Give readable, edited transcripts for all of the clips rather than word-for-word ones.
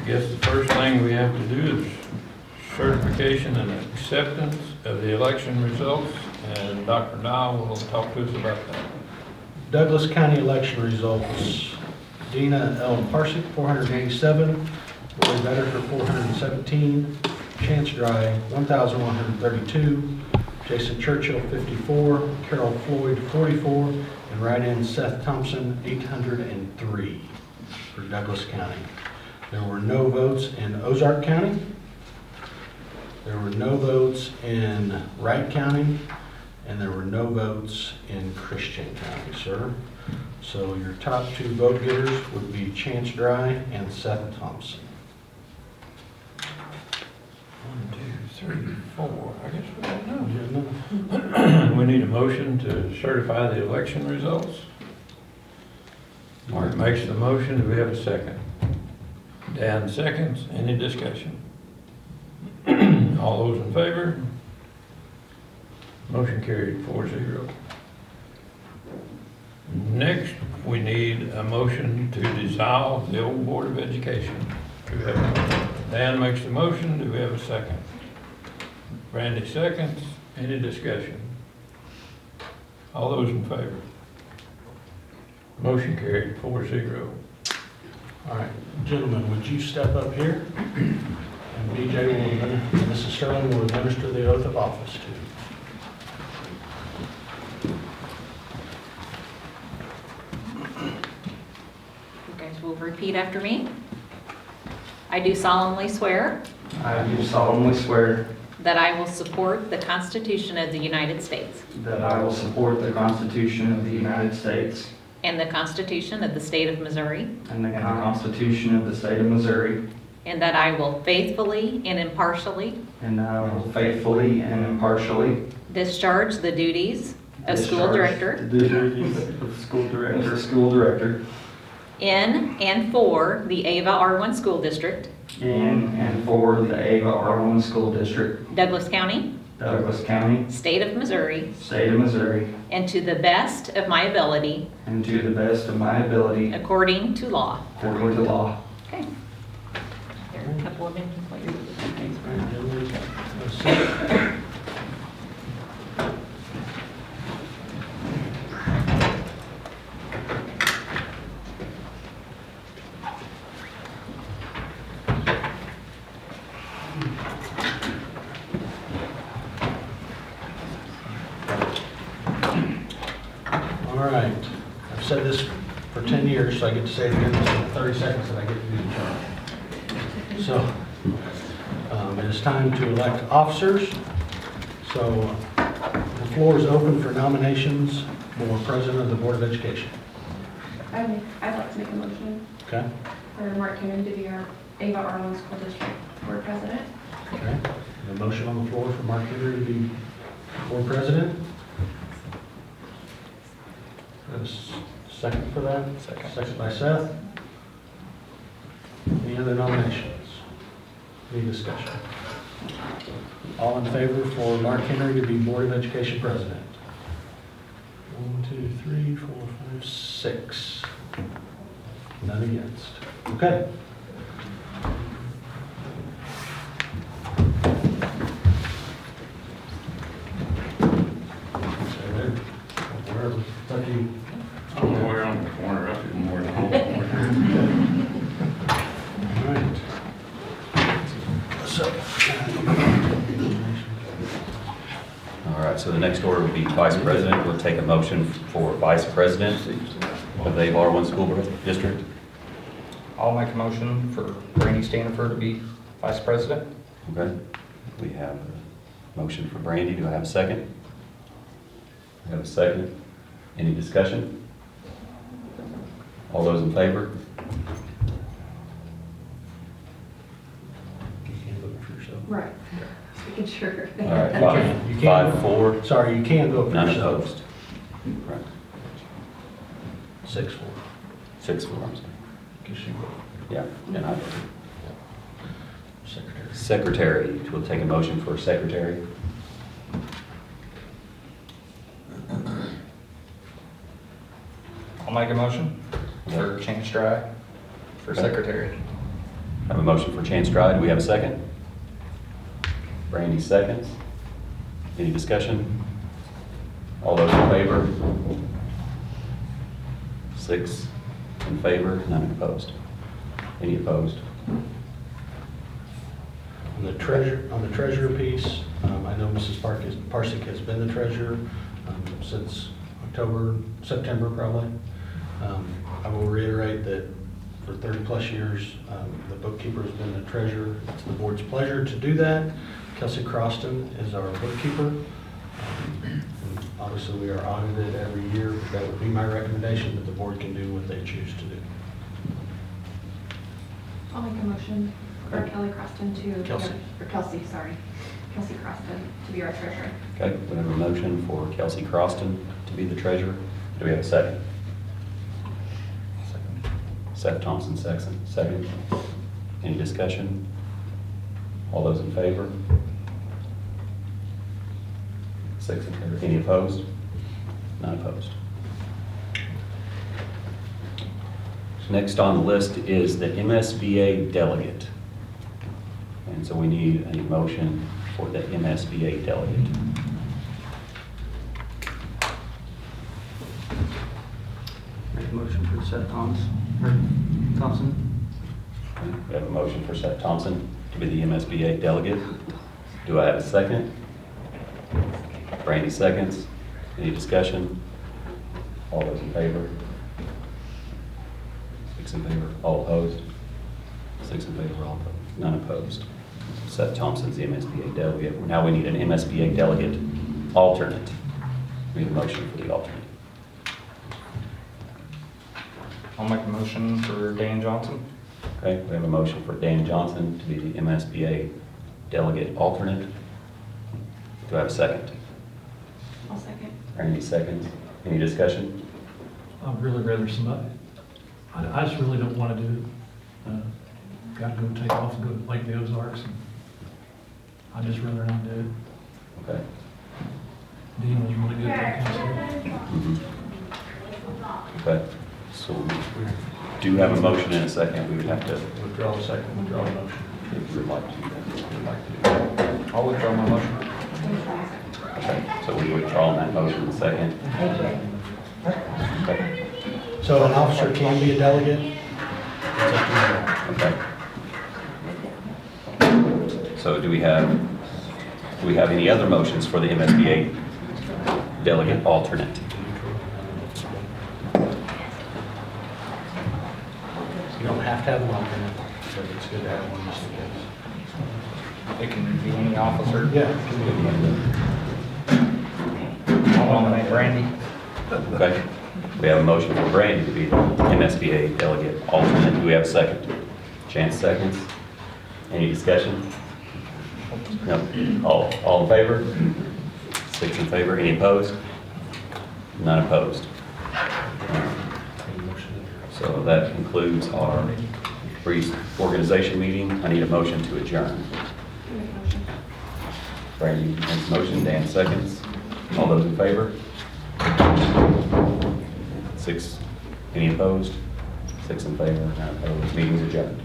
guess the first thing we have to do is certification and acceptance of the election results, and Dr. Dow will talk to us about that. Douglas County election results. Dina L. Parsick, 487. Roy Vedder for 417. Chance Dry, 1,132. Jason Churchill, 54. Carol Floyd, 44. And write-in Seth Thompson, 803 for Douglas County. There were no votes in Ozark County. There were no votes in Wright County. And there were no votes in Christian County, sir. So your top two vote getters would be Chance Dry and Seth Thompson. 1, 2, 3, 4. I guess we don't know. We need a motion to certify the election results. Mark makes the motion. Do we have a second? Dan seconds. Any discussion? All those in favor? Motion carried 4-0. Next, we need a motion to dissolve the old Board of Education. Do we have a motion? Dan makes the motion. Do we have a second? Brandy seconds. Any discussion? All those in favor? Motion carried 4-0. All right, gentlemen, would you step up here? And BJ will, and Mrs. Sterling will administer the oath of office to you. You guys will repeat after me. I do solemnly swear I do solemnly swear that I will support the Constitution of the United States that I will support the Constitution of the United States and the Constitution of the State of Missouri, and the Constitution of the State of Missouri, and that I will faithfully and impartially and that I will faithfully and impartially discharge the duties of school discharge director the duties of school director in and for the Ava R-I School District, in and for the Ava R-I School District, Douglas County, Douglas County, State of Missouri, State of Missouri, and to the best of my ability, and to the best of my ability, according to law. according to law. Okay. There are a couple of minutes while you're looking. All right, gentlemen, let's see. All right, I've said this for 10 years, so I get to say it again in the 30 seconds that I get to do the job. So, it is time to elect officers. So, the floor is open for nominations for President of the Board of Education. I'd like to make a motion Okay? for Mark Henry to be our Ava R-I School District Board President. Okay. A motion on the floor for Mark Henry to be Board President. Have a second for that? Second by Seth. Any other nominations? Any discussion? All in favor for Mark Henry to be Board of Education President? 1, 2, 3, 4, 5, 6. None against. Okay. Stay there. Wherever. It's up to you. I'm more on the corner, up in more than home. All right. So. All right, so the next order would be Vice President. We'll take a motion for Vice President of the Ava R-I School District. I'll make a motion for Brandy Stanford to be Vice President. Okay, we have a motion for Brandy. Do I have a second? I have a second. Any discussion? All those in favor? You can't vote for yourself. Right. Making sure. All right, You can't five, vote. 4, Sorry, you can vote for none yourself. opposed. Right, 6-4. 6-4, I'm sorry. Guess you vote. Yeah, and I voted. Secretary. Secretary, we'll take a motion for Secretary. I'll make a motion for Chance Dry for Secretary. I have a motion for Chance Dry. Do we have a second? Brandy seconds. Any discussion? All those in favor? 6 in favor, none opposed. Any opposed? On the treasurer piece, I know Mrs. Parsick has been the treasurer since September probably. I will reiterate that for 30-plus years, the bookkeeper has been the treasurer. It's the board's pleasure to do that. Kelsey Croston is our bookkeeper. And obviously, we are audited every year. That would be my recommendation, but the board can do what they choose to do. I'll make a motion for Kelly Croston to. Kelsey. Or Kelsey, sorry. Kelsey Croston to be our treasurer. Okay, we have a motion for Kelsey Croston to be the treasurer. Do we have a second? Seth Thompson, second. Any discussion? All those in favor? 6 in favor. Any opposed? None opposed. Next on the list is the MSBA delegate. And so we need a motion for the MSBA delegate. Make a motion for Seth Thompson. We have a motion for Seth Thompson to be the MSBA delegate. Do I have a second? Brandy seconds. Any discussion? All those in favor? 6 in favor. All opposed? 6 in favor, all opposed. None opposed. Seth Thompson's the MSBA delegate. Now we need an MSBA delegate alternate. We need a motion for the alternate. I'll make a motion for Dan Johnson. Okay, we have a motion for Dan Johnson to be the MSBA delegate alternate. Do I have a second? I'll second. Randy seconds. Any discussion? I'd really rather somebody, I just really don't want to do it. Got to go take off and go to Lake the Ozarks. And I'd just rather not do it. Okay. Dean was really good at that kind of stuff. Mhm. Okay, so we do have a motion in a second. We would have to, Withdraw a second, withdraw a motion. if we would like to, we'd like to do that. I'll withdraw my motion. Okay, so we withdraw that motion in a second. Okay, So an officer can be a delegate? It's up to you. okay. So do we have any other motions for the MSBA delegate alternate? You don't have to have an alternate, but it's good to have one just in case. It can be any officer. Yeah. I'll nominate Brandy. Okay, we have a motion for Brandy to be the MSBA delegate alternate. Do we have a second? Chance seconds. Any discussion? No. All in favor? 6 in favor. Any opposed? None opposed. So that concludes our brief organization meeting. I need a motion to adjourn. Brandy makes a motion, Dan seconds. All those in favor? 6. Any opposed? 6 in favor, none opposed. Meeting's adjourned.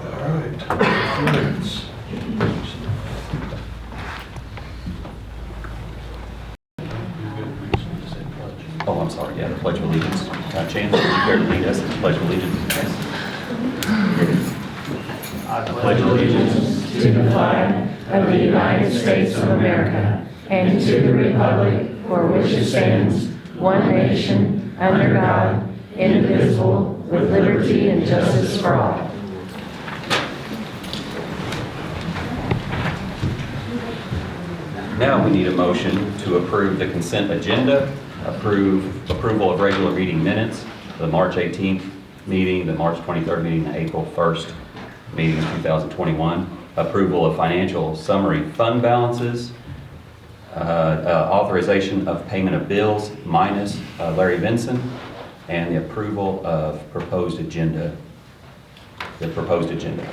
All right. Minutes. Oh, I'm sorry, yeah, the Pledge of Allegiance. Chance, would you care to lead us in the Pledge of Allegiance? I pledge allegiance to the flag of the United States of America and to the republic for which it stands, one nation, under God, indivisible, with liberty and justice for all. Now we need a motion to approve the consent agenda, approval of regular meeting minutes, the March 18th meeting, the March 23rd meeting, the April 1st meeting of 2021, approval of financial summary fund balances, authorization of payment of bills minus Larry Benson, and the approval of proposed agenda. The proposed agenda.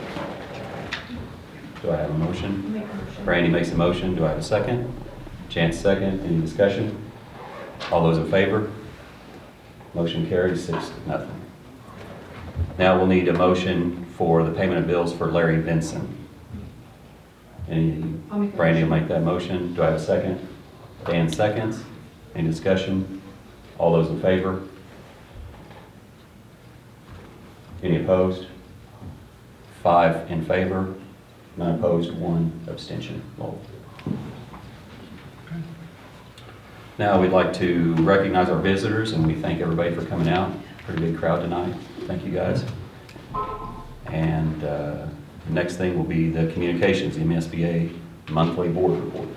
Do I have a motion? Make a motion. Brandy makes a motion. Do I have a second? Chance second. Any discussion? All those in favor? Motion carries 6-0. Now we'll need a motion for the payment of bills for Larry Vinson. I'll make the Brandy will motion. make that motion. Do I have a second? Dan seconds. Any discussion? All those in favor? Any opposed? 5 in favor, none opposed, 1 abstention. Lowell. Now we'd like to recognize our visitors, and we thank everybody for coming out. Pretty big crowd tonight. Thank you guys. And the next thing will be the communications, the MSBA monthly board report.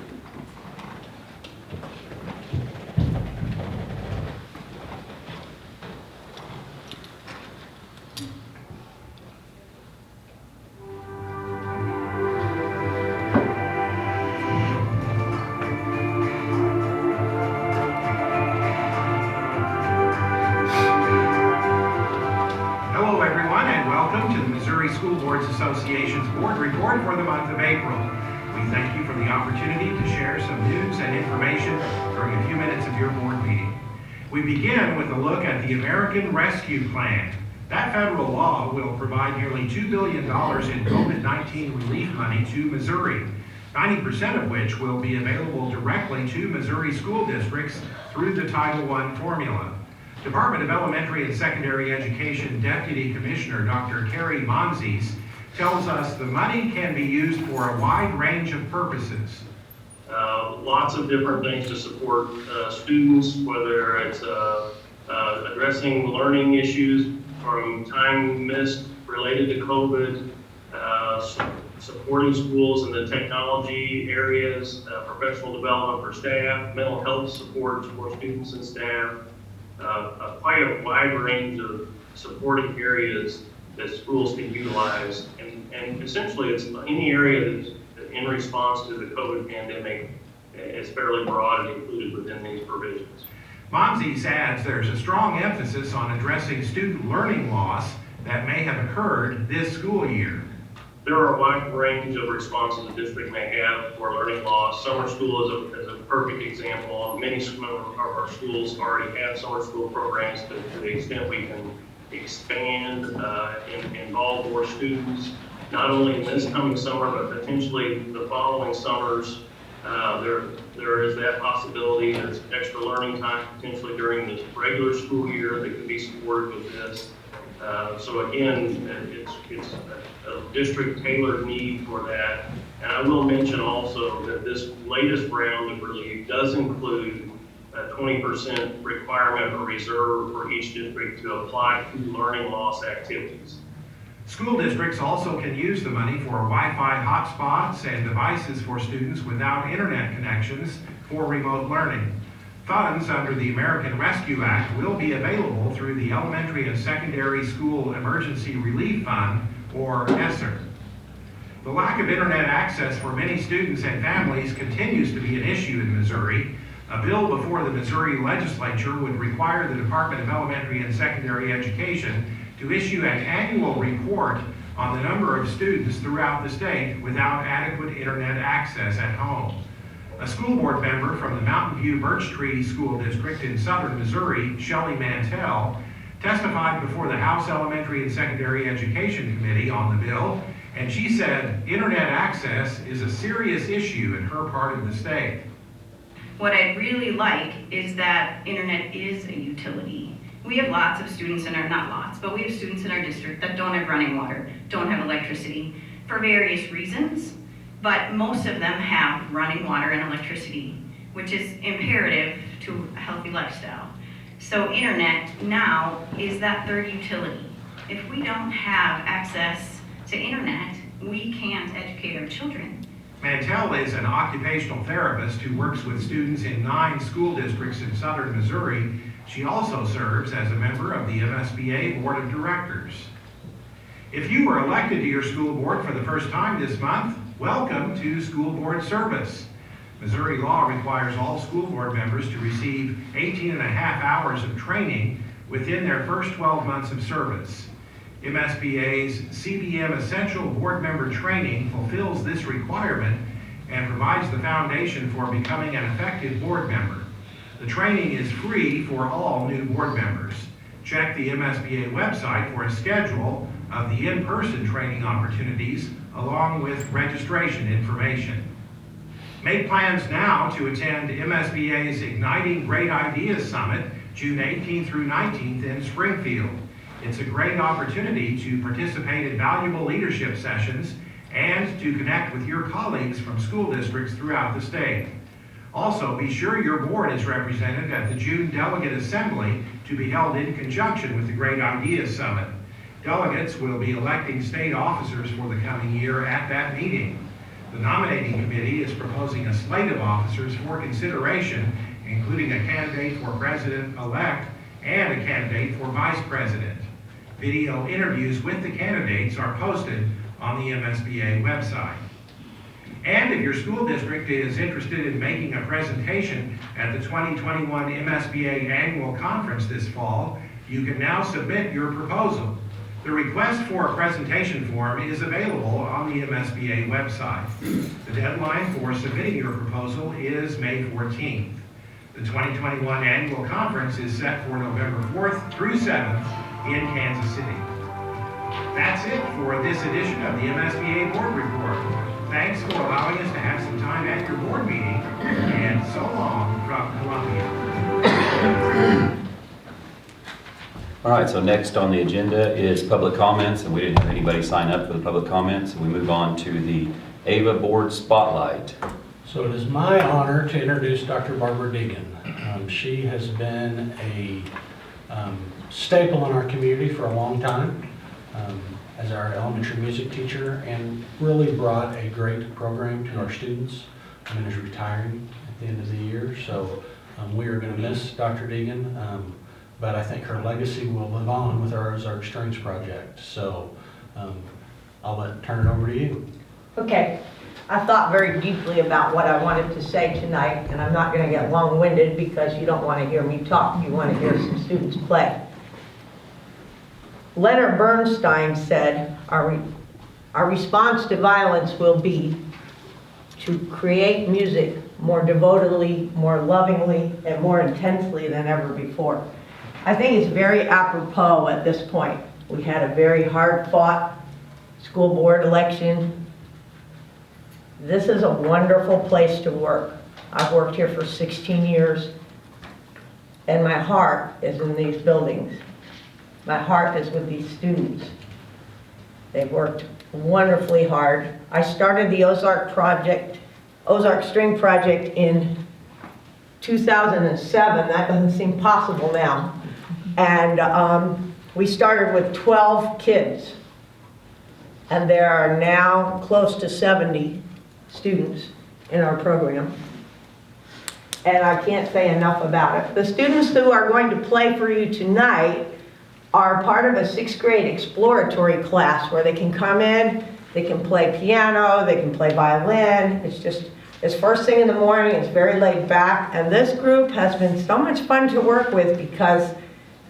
Hello, everyone, and welcome to the Missouri School Boards Association's board report for the month of April. We thank you for the opportunity to share some news and information during a few minutes of your board meeting. We begin with a look at the American Rescue Plan. That federal law will provide nearly $2 billion in COVID-19 relief money to Missouri, 90% of which will be available directly to Missouri school districts through the Title I formula. Department of Elementary and Secondary Education Deputy Commissioner Dr. Carrie Monzes tells us the money can be used for a wide range of purposes. Lots of different things to support students, whether it's addressing learning issues from time missed related to COVID, supporting schools in the technology areas, professional development for staff, mental health supports for students and staff, quite a wide range of supporting areas that schools can utilize. And essentially it's any area that's in response to the COVID pandemic is fairly broad and included within these provisions. Monzes adds there's a strong emphasis on addressing student learning loss that may have occurred this school year. There are a wide range of responses the district may have for learning loss. Summer school is a perfect example. Many of our schools already have summer school programs, but to the extent we can expand and involve more students, not only in this coming summer, but potentially the following summers, there is that possibility. There's extra learning time potentially during the regular school year that could be supported with this. So again, it's a district tailored need for that. And I will mention also that this latest round of relief does include a 20% requirement or reserve for each district to apply to learning loss activities. School districts also can use the money for Wi-Fi hotspots and devices for students without internet connections for remote learning. Funds under the American Rescue Act will be available through the Elementary and Secondary School Emergency Relief Fund, or ESSER. The lack of internet access for many students and families continues to be an issue in Missouri. A bill before the Missouri legislature would require the Department of Elementary and Secondary Education to issue an annual report on the number of students throughout the state without adequate internet access at home. A school board member from the Mountain View Birch Tree School District in southern Missouri, Shelley Mantell, testified before the House Elementary and Secondary Education Committee on the bill, and she said internet access is a serious issue in her part of the state. What I really like is that internet is a utility. We have lots of students in our, not lots, but we have students in our district that don't have running water, don't have electricity for various reasons, but most of them have running water and electricity, which is imperative to a healthy lifestyle. So internet now is that third utility. If we don't have access to internet, we can't educate our children. Mantell is an occupational therapist who works with students in 9 school districts in southern Missouri. She also serves as a member of the MSBA Board of Directors. If you were elected to your school board for the first time this month, welcome to school board service. Missouri law requires all school board members to receive 18.5 hours of training within their first 12 months of service. MSBA's CBM Essential Board Member Training fulfills this requirement and provides the foundation for becoming an effective board member. The training is free for all new board members. Check the MSBA website for a schedule of the in-person training opportunities along with registration information. Make plans now to attend MSBA's Igniting Great Ideas Summit, June 18th through 19th in Springfield. It's a great opportunity to participate in valuable leadership sessions and to connect with your colleagues from school districts throughout the state. Also, be sure your board is represented at the June Delegate Assembly to be held in conjunction with the Great Ideas Summit. Delegates will be electing state officers for the coming year at that meeting. The nominating committee is proposing a slate of officers for consideration, including a candidate for president-elect and a candidate for vice president. Video interviews with the candidates are posted on the MSBA website. And if your school district is interested in making a presentation at the 2021 MSBA Annual Conference this fall, you can now submit your proposal. The request for a presentation form is available on the MSBA website. The deadline for submitting your proposal is May 14th. The 2021 Annual Conference is set for November 4th through 7th in Kansas City. That's it for this edition of the MSBA Board Report. Thanks for allowing us to have some time at your board meeting, and so long from Columbia. All right, so next on the agenda is public comments, and we didn't have anybody sign up for the public comments. So we move on to the Ava Board Spotlight. So it is my honor to introduce Dr. Barbara Deegan. She has been a staple in our community for a long time as our elementary music teacher, and really brought a great program to our students, and is retiring at the end of the year. So we are going to miss Dr. Deegan, but I think her legacy will live on with our Ozark Strings project. So I'll turn it over to you. Okay. I thought very deeply about what I wanted to say tonight, and I'm not going to get long-winded because you don't want to hear me talk. You want to hear some students play. Leonard Bernstein said, our response to violence will be to create music more devotedly, more lovingly, and more intensely than ever before. I think it's very apropos at this point. We had a very hard-fought school board election. This is a wonderful place to work. I've worked here for 16 years, and my heart is in these buildings. My heart is with these students. They've worked wonderfully hard. I started the Ozark String Project in 2007. That doesn't seem possible now. And we started with 12 kids, and there are now close to 70 students in our program, and I can't say enough about it. The students who are going to play for you tonight are part of a 6th grade exploratory class where they can come in, they can play piano, they can play violin. It's first thing in the morning, it's very laid back, and this group has been so much fun to work with because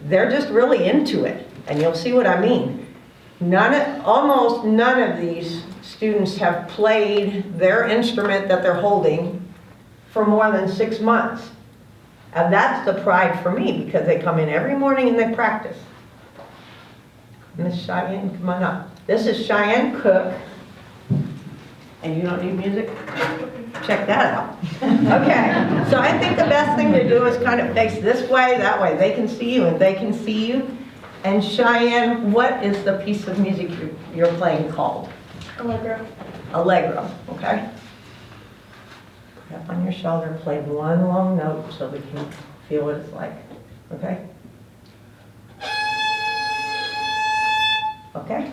they're just really into it, and you'll see what I mean. Almost none of these students have played their instrument that they're holding for more than 6 months. And that's the pride for me, because they come in every morning and they practice. Miss Cheyenne, come on up. This is Cheyenne Cook. And you don't need music? Check that out. Okay, so I think the best thing to do is kind of face this way, that way they can see you and they can see you. And Cheyenne, what is the piece of music you're playing called? Allegro. Allegro, okay? Put up on your shoulder, play one long note so we can feel what it's like, okay? Okay?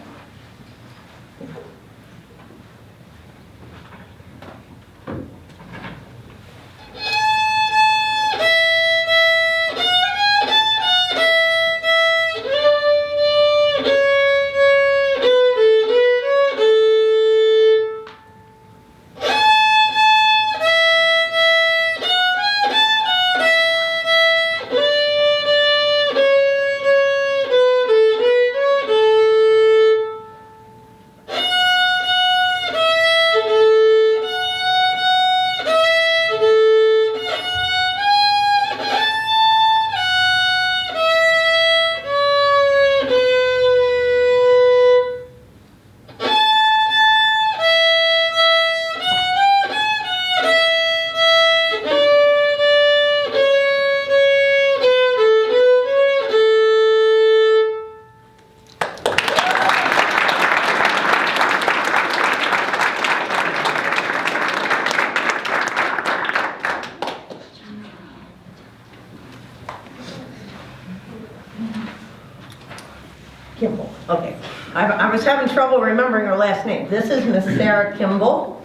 Kimball, okay. I was having trouble remembering her last name. This is Miss Sarah Kimball.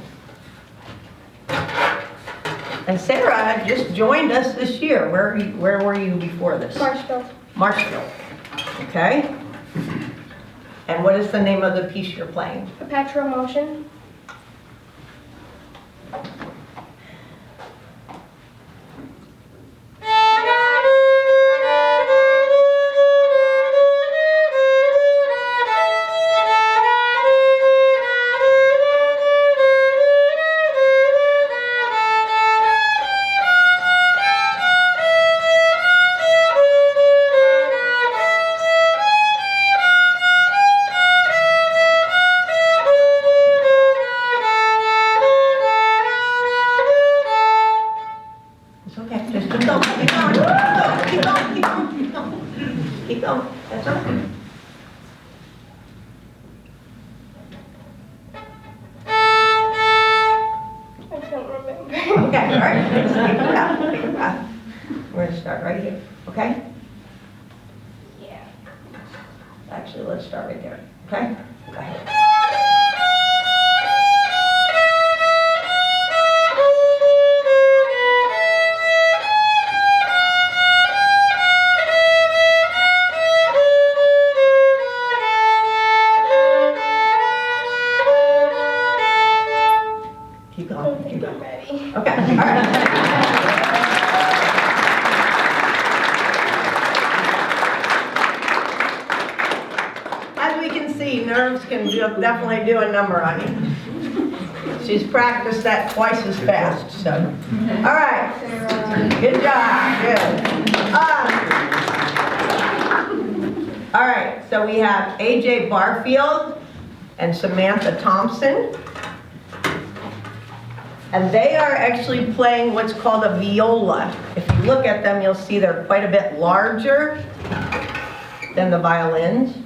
And Sarah just joined us this year. Where were you before this? Marshfield. Marshfield, okay. And what is the name of the piece you're playing? Perpetual motion. It's okay, just keep going, keep going, keep going, keep going, keep going. Keep going, that's okay. I don't remember. Okay, all right, let's take a breath, take a breath. We're gonna start right here, okay? Yeah. Actually, let's start right there, okay? Go ahead. Keep I going, don't keep think going. I'm ready. Okay, all right. As we can see, nerves can definitely do a number on you. She's practiced that twice as fast, so. All right, good job, good. All right, so we have AJ Barfield and Samantha Thompson. And they are actually playing what's called a viola. If you look at them, you'll see they're quite a bit larger than the violins.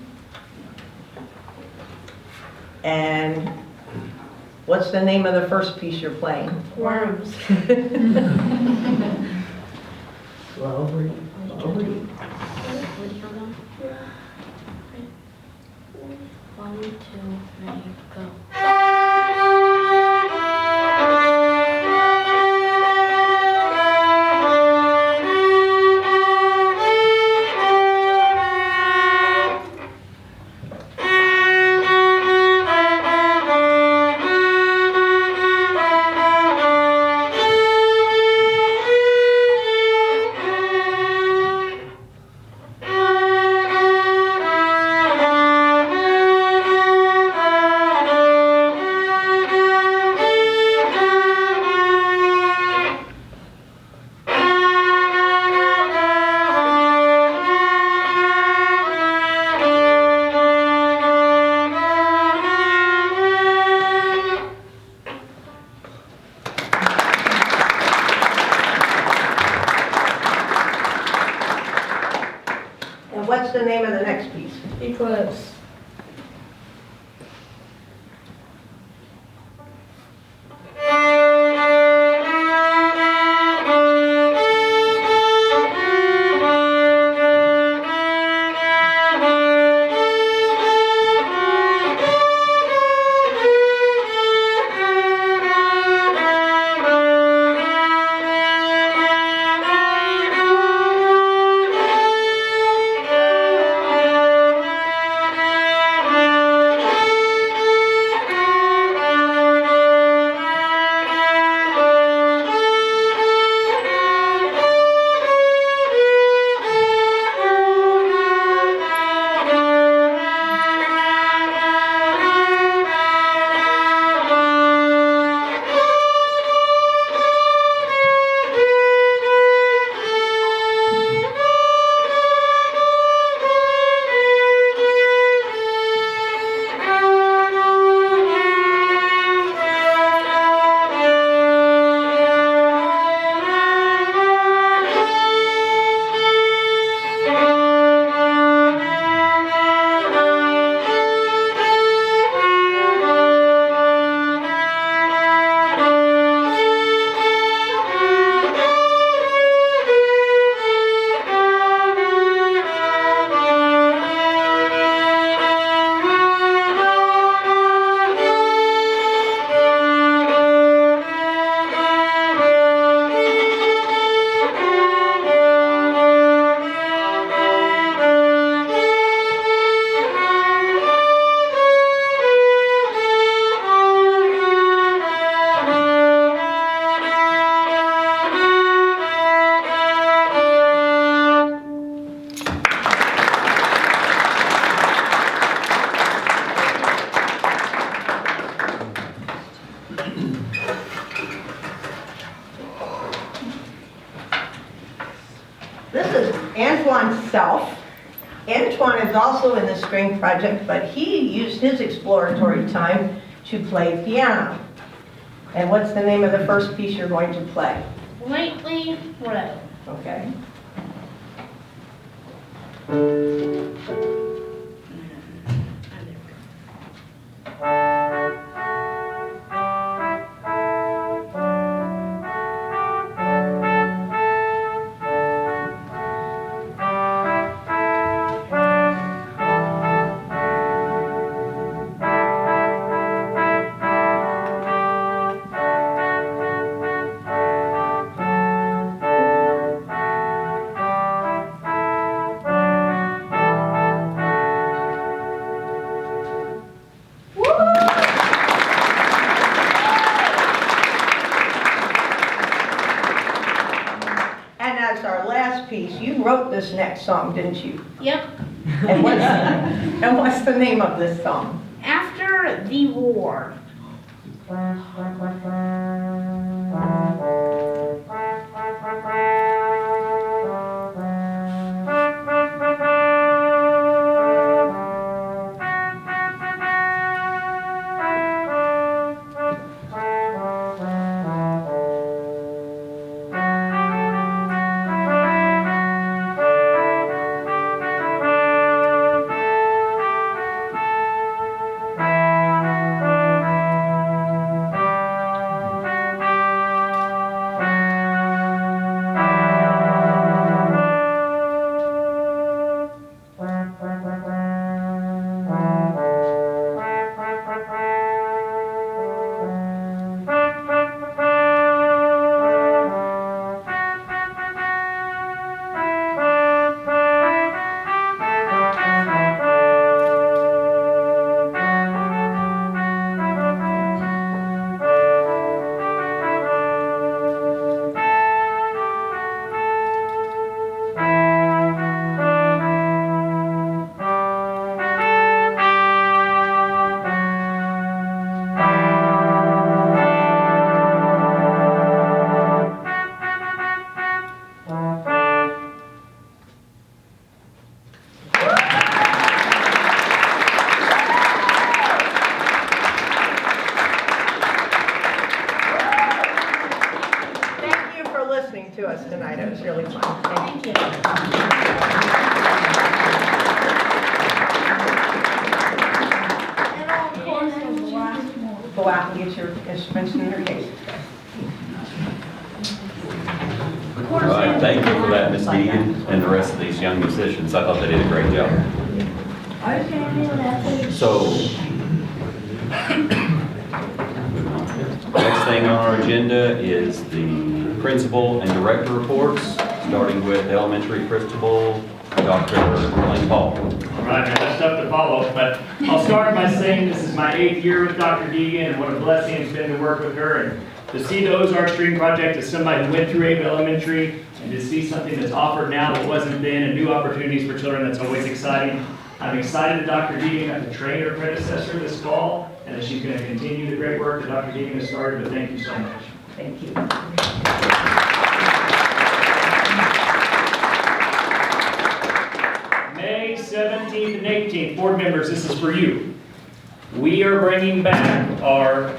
And what's the name of the first piece you're playing? Worms. Slowly, slowly. One, two, three, go. And what's the name of the next piece? Eclipse. Antoine's self. Antoine is also in the string project, but he used his exploratory time to play piano. And what's the name of the first piece you're going to play? Lately, Road. Okay. And as our last piece, you wrote this next song, didn't you? Yep. And what's the name of this song? After the war. To us tonight. It was really fun. Thank you. Go out and get your instruments in your cases. All right, thank you for that, Ms. Deegan, and the rest of these young musicians. I thought they did a great job. So, next thing on our agenda is the principal and director reports, starting with elementary principal, Dr. Lane Paul. All right, man, that's tough to follow, but I'll start by saying this is my 8th year with Dr. Deegan, and what a blessing it's been to work with her, and to see the Ozark String Project as somebody who went through Ava Elementary, and to see something that's offered now that wasn't then, and new opportunities for children, that's always exciting. I'm excited that Dr. Deegan got to train her predecessor this fall, and that she's going to continue the great work that Dr. Deegan has started, but thank you so much. Thank you. May 17th and 18th, board members, this is for you. We are bringing back our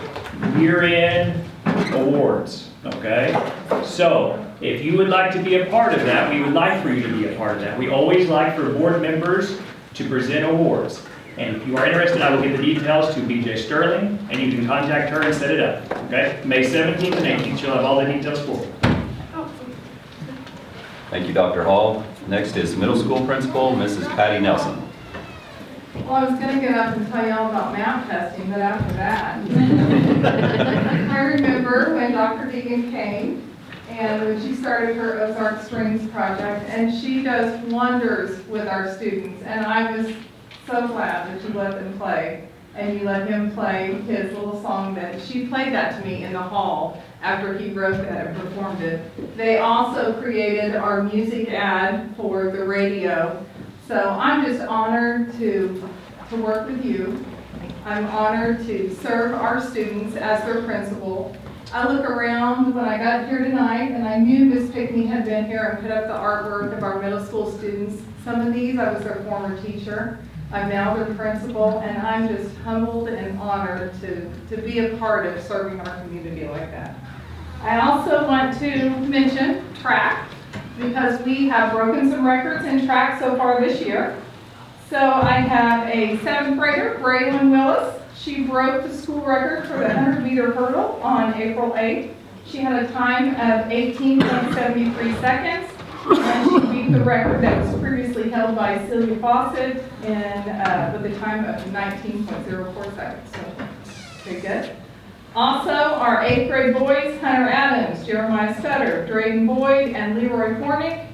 year-end awards, okay? So, if you would like to be a part of that, we would like for you to be a part of that. We always like for board members to present awards. And if you are interested, I will give the details to BJ Sterling, and you can contact her and set it up, okay? May 17th and 18th, she'll have all the details for you. Thank you, Dr. Hall. Next is middle school principal, Mrs. Patty Nelson. Well, I was going to get up and tell you all about math testing, but after that. I remember when Dr. Deegan came, and when she started her Ozark Strings project, and she does wonders with our students, and I was so glad that you let them play, and you let him play his little song that she played that to me in the hall after he wrote that and performed it. They also created our music ad for the radio. So I'm just honored to work with you. I'm honored to serve our students as their principal. I look around when I got here tonight, and I knew Miss Pickney had been here and put up the artwork of our middle school students. Some of these, I was their former teacher. I'm now their principal, and I'm just humbled and honored to be a part of serving our community like that. I also want to mention track, because we have broken some records in track so far this year. So I have a 7th grader, Braylon Willis. She broke the school record for the 100-meter hurdle on April 8th. She had a time of 18.73 seconds, and she beat the record that was previously held by Celia Fawcett with a time of 19.04 seconds. So, very good. Also, our 8th grade boys, Hunter Adams, Jeremiah Stutter, Drayden Boyd, and Leroy Hornick,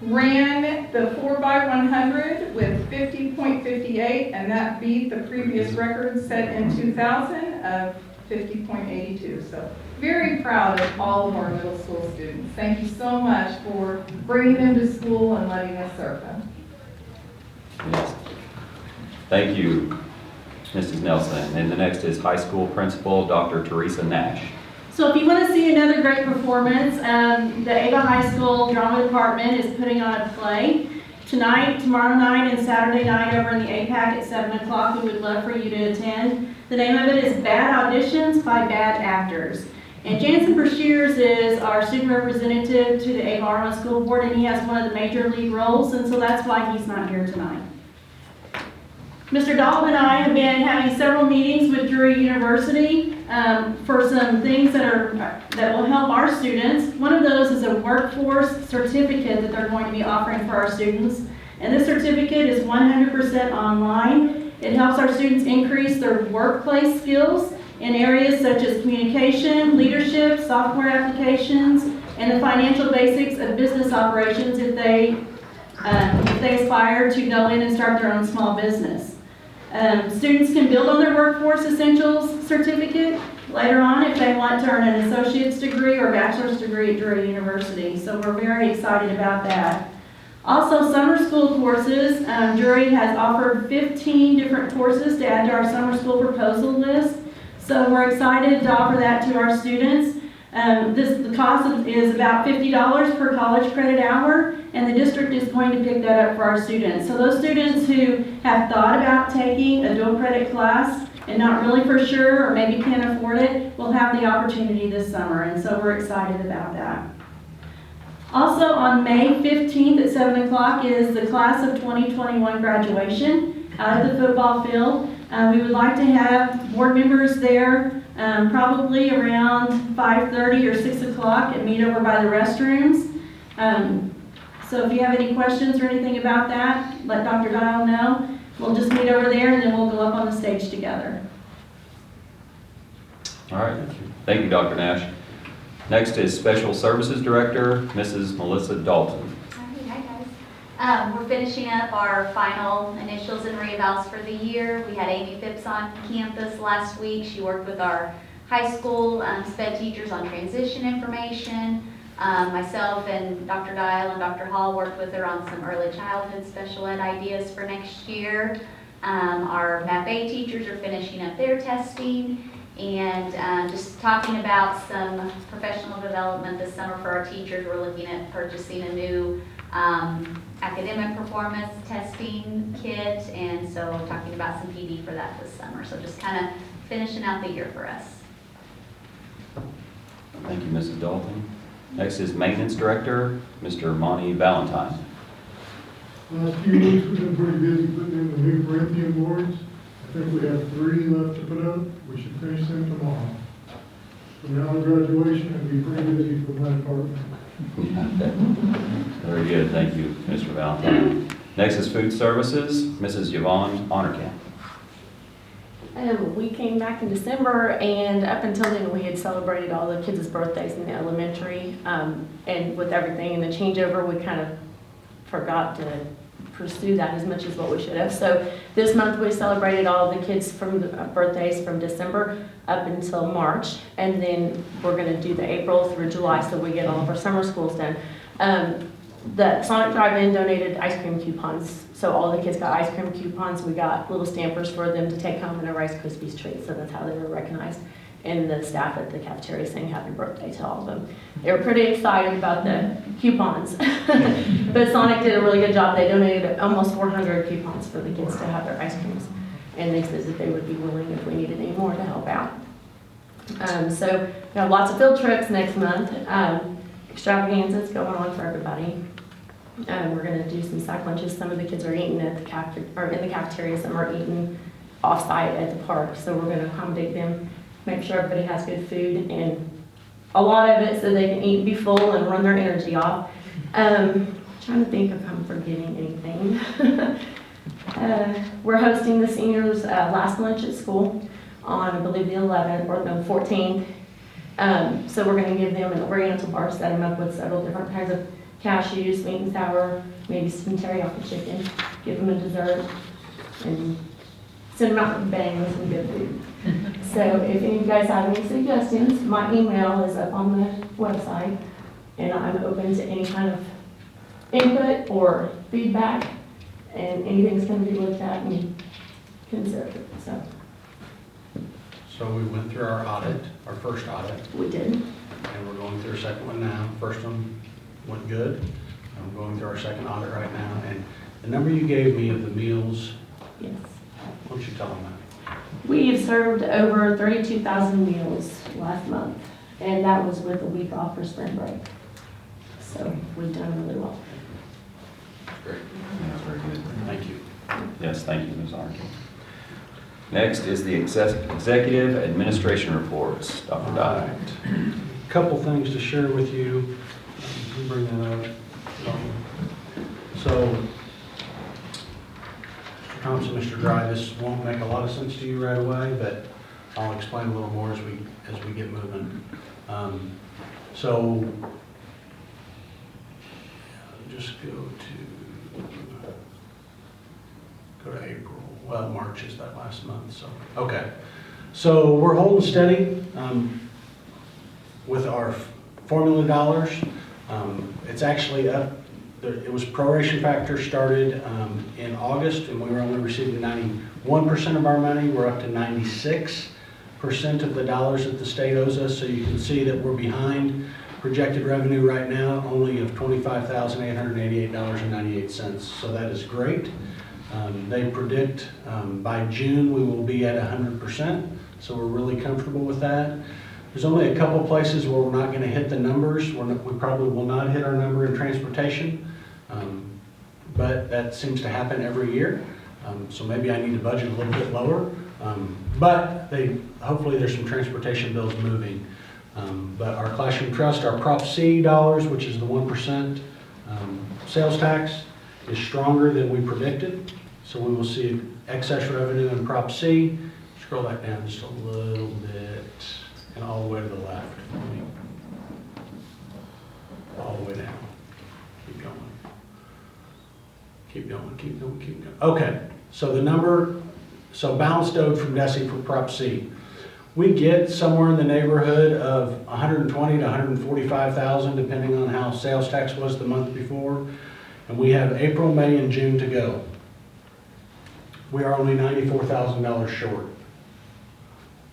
ran the 4x100 with 50.58, and that beat the previous record set in 2000 of 50.82. So very proud of all of our middle school students. Thank you so much for bringing them to school and letting us serve them. Yes. Thank you, Mrs. Nelson. And the next is high school principal, Dr. Teresa Nash. So if you want to see another great performance, the Ava High School Drama Department is putting on a play tonight, tomorrow night, and Saturday night over in the Icap at 7 o'clock. We would love for you to attend. The name of it is Bad Auditions by Bad Actors. And Jansen Brashears is our student representative to the Ava R-I School Board, and he has one of the major lead roles, and so that's why he's not here tonight. Mr. Dalton and I have been having several meetings with Drury University for some things that will help our students. One of those is a workforce certificate that they're going to be offering for our students. And this certificate is 100% online. It helps our students increase their workplace skills in areas such as communication, leadership, software applications, and the financial basics of business operations if they aspire to go in and start their own small business. Students can build on their workforce essentials certificate later on if they want to earn an associate's degree or bachelor's degree at Drury University. So we're very excited about that. Also, summer school courses. Drury has offered 15 different courses to add to our summer school proposal list. So we're excited to offer that to our students. The cost is about $50 per college credit hour, and the district is going to pick that up for our students. So those students who have thought about taking a dual credit class and not really for sure or maybe can't afford it will have the opportunity this summer, and so we're excited about that. Also on May 15th at 7 o'clock is the class of 2021 graduation out of the football field. We would like to have board members there probably around 5:30 or 6 o'clock and meet over by the restrooms. So if you have any questions or anything about that, let Dr. Dial know. We'll just meet over there and then we'll go up on the stage together. All right, thank you, Dr. Nash. Next is Special Services Director, Mrs. Melissa Dalton. Hi guys. We're finishing up our final initials and reevals for the year. We had Amy Phipps on campus last week. She worked with our high school SPED teachers on transition information. Myself and Dr. Dial and Dr. Hall worked with her on some early childhood special ed ideas for next year. Our Math A teachers are finishing up their testing. And just talking about some professional development this summer for our teachers. We're looking at purchasing a new academic performance testing kit, and so talking about some PD for that this summer. So just kind of finishing out the year for us. Thank you, Mrs. Dalton. Next is Maintenance Director, Mr. Monty Valentine. Last few weeks we've been pretty busy putting in the new Corinthian boards. I think we have 3 left to put up. We should finish them tomorrow. So now the graduation will be pretty busy for my department. Very good, thank you, Mr. Valentine. Next is Food Services, Mrs. Yvonne Honorkamp. We came back in December, and up until then we had celebrated all the kids' birthdays in the elementary, and with everything in the changeover we kind of forgot to pursue that as much as what we should have. So this month we celebrated all the kids from the birthdays from December up until March, and then we're going to do the April through July so we get all of our summer schools done. The Sonic Drive-In donated ice cream coupons, so all the kids got ice cream coupons. We got little stampers for them to take home and a Rice Krispies treat, so that's how they were recognized. and the staff at the cafeteria saying happy birthday to all of them. They were pretty excited about the coupons. But Sonic did a really good job. They donated almost 400 coupons for the kids to have their ice creams. And they said that they would be willing if we needed any more to help out. So we have lots of field trips next month. Extravaganzas going on for everybody. We're going to do some sack lunches. Some of the kids are eating at the in the cafeteria. Some are eating off-site at the park. So we're going to accommodate them, make sure everybody has good food, and a lot of it so they can eat and be full and run their energy off. Trying to think if I'm forgetting anything. We're hosting the seniors' last lunch at school on, I believe, the 11th or the 14th. So we're going to give them an oriental bar, set them up with several different kinds of cashews, sweet and sour, maybe some teriyaki chicken, give them a dessert, and send them out with a bang with some good food. So if any of you guys have any suggestions, my email is up on the website, and I'm open to any kind of input or feedback, and anything's going to be looked at and considered. So we went through our audit, our first audit. We did. And we're going through a second one now. First one went good. And we're going through our second audit right now. And the number you gave me of the meals, yes. Why don't you tell them that? We have served over 32,000 meals last month, and that was with a week off for spring break. So we've done really well. Great. That's very good. Thank you. Yes, thank you, Ms. Arnold. Next is the executive administration reports. Dr. Dye. Couple things to share with you. You bring that up. So, Mr. Thompson, Mr. Dry, this won't make a lot of sense to you right away, but I'll explain a little more as we get moving. So, just go to April. Well, March is that last month, so, okay. So we're holding steady with our formula dollars. It's actually up. It was proration factor started in August, and we were only receiving 91% of our money. We're up to 96% of the dollars that the state owes us, so you can see that we're behind projected revenue right now, only of $25,888.98, so that is great. They predict by June we will be at 100%, so we're really comfortable with that. There's only a couple places where we're not going to hit the numbers. We probably will not hit our number in transportation, but that seems to happen every year. So maybe I need to budget a little bit lower, but hopefully there's some transportation bills moving. But our classroom trust, our Prop C dollars, which is the 1% sales tax, is stronger than we predicted. So we will see excess revenue in Prop C. Scroll that down just a little bit and all the way to the left. All the way down. Keep going. Keep going, keep going, keep going. Okay, so the number, so balanced owed from DESI for Prop C. We get somewhere in the neighborhood of 120 to 145,000, depending on how sales tax was the month before. And we have April, May, and June to go. We are only $94,000 short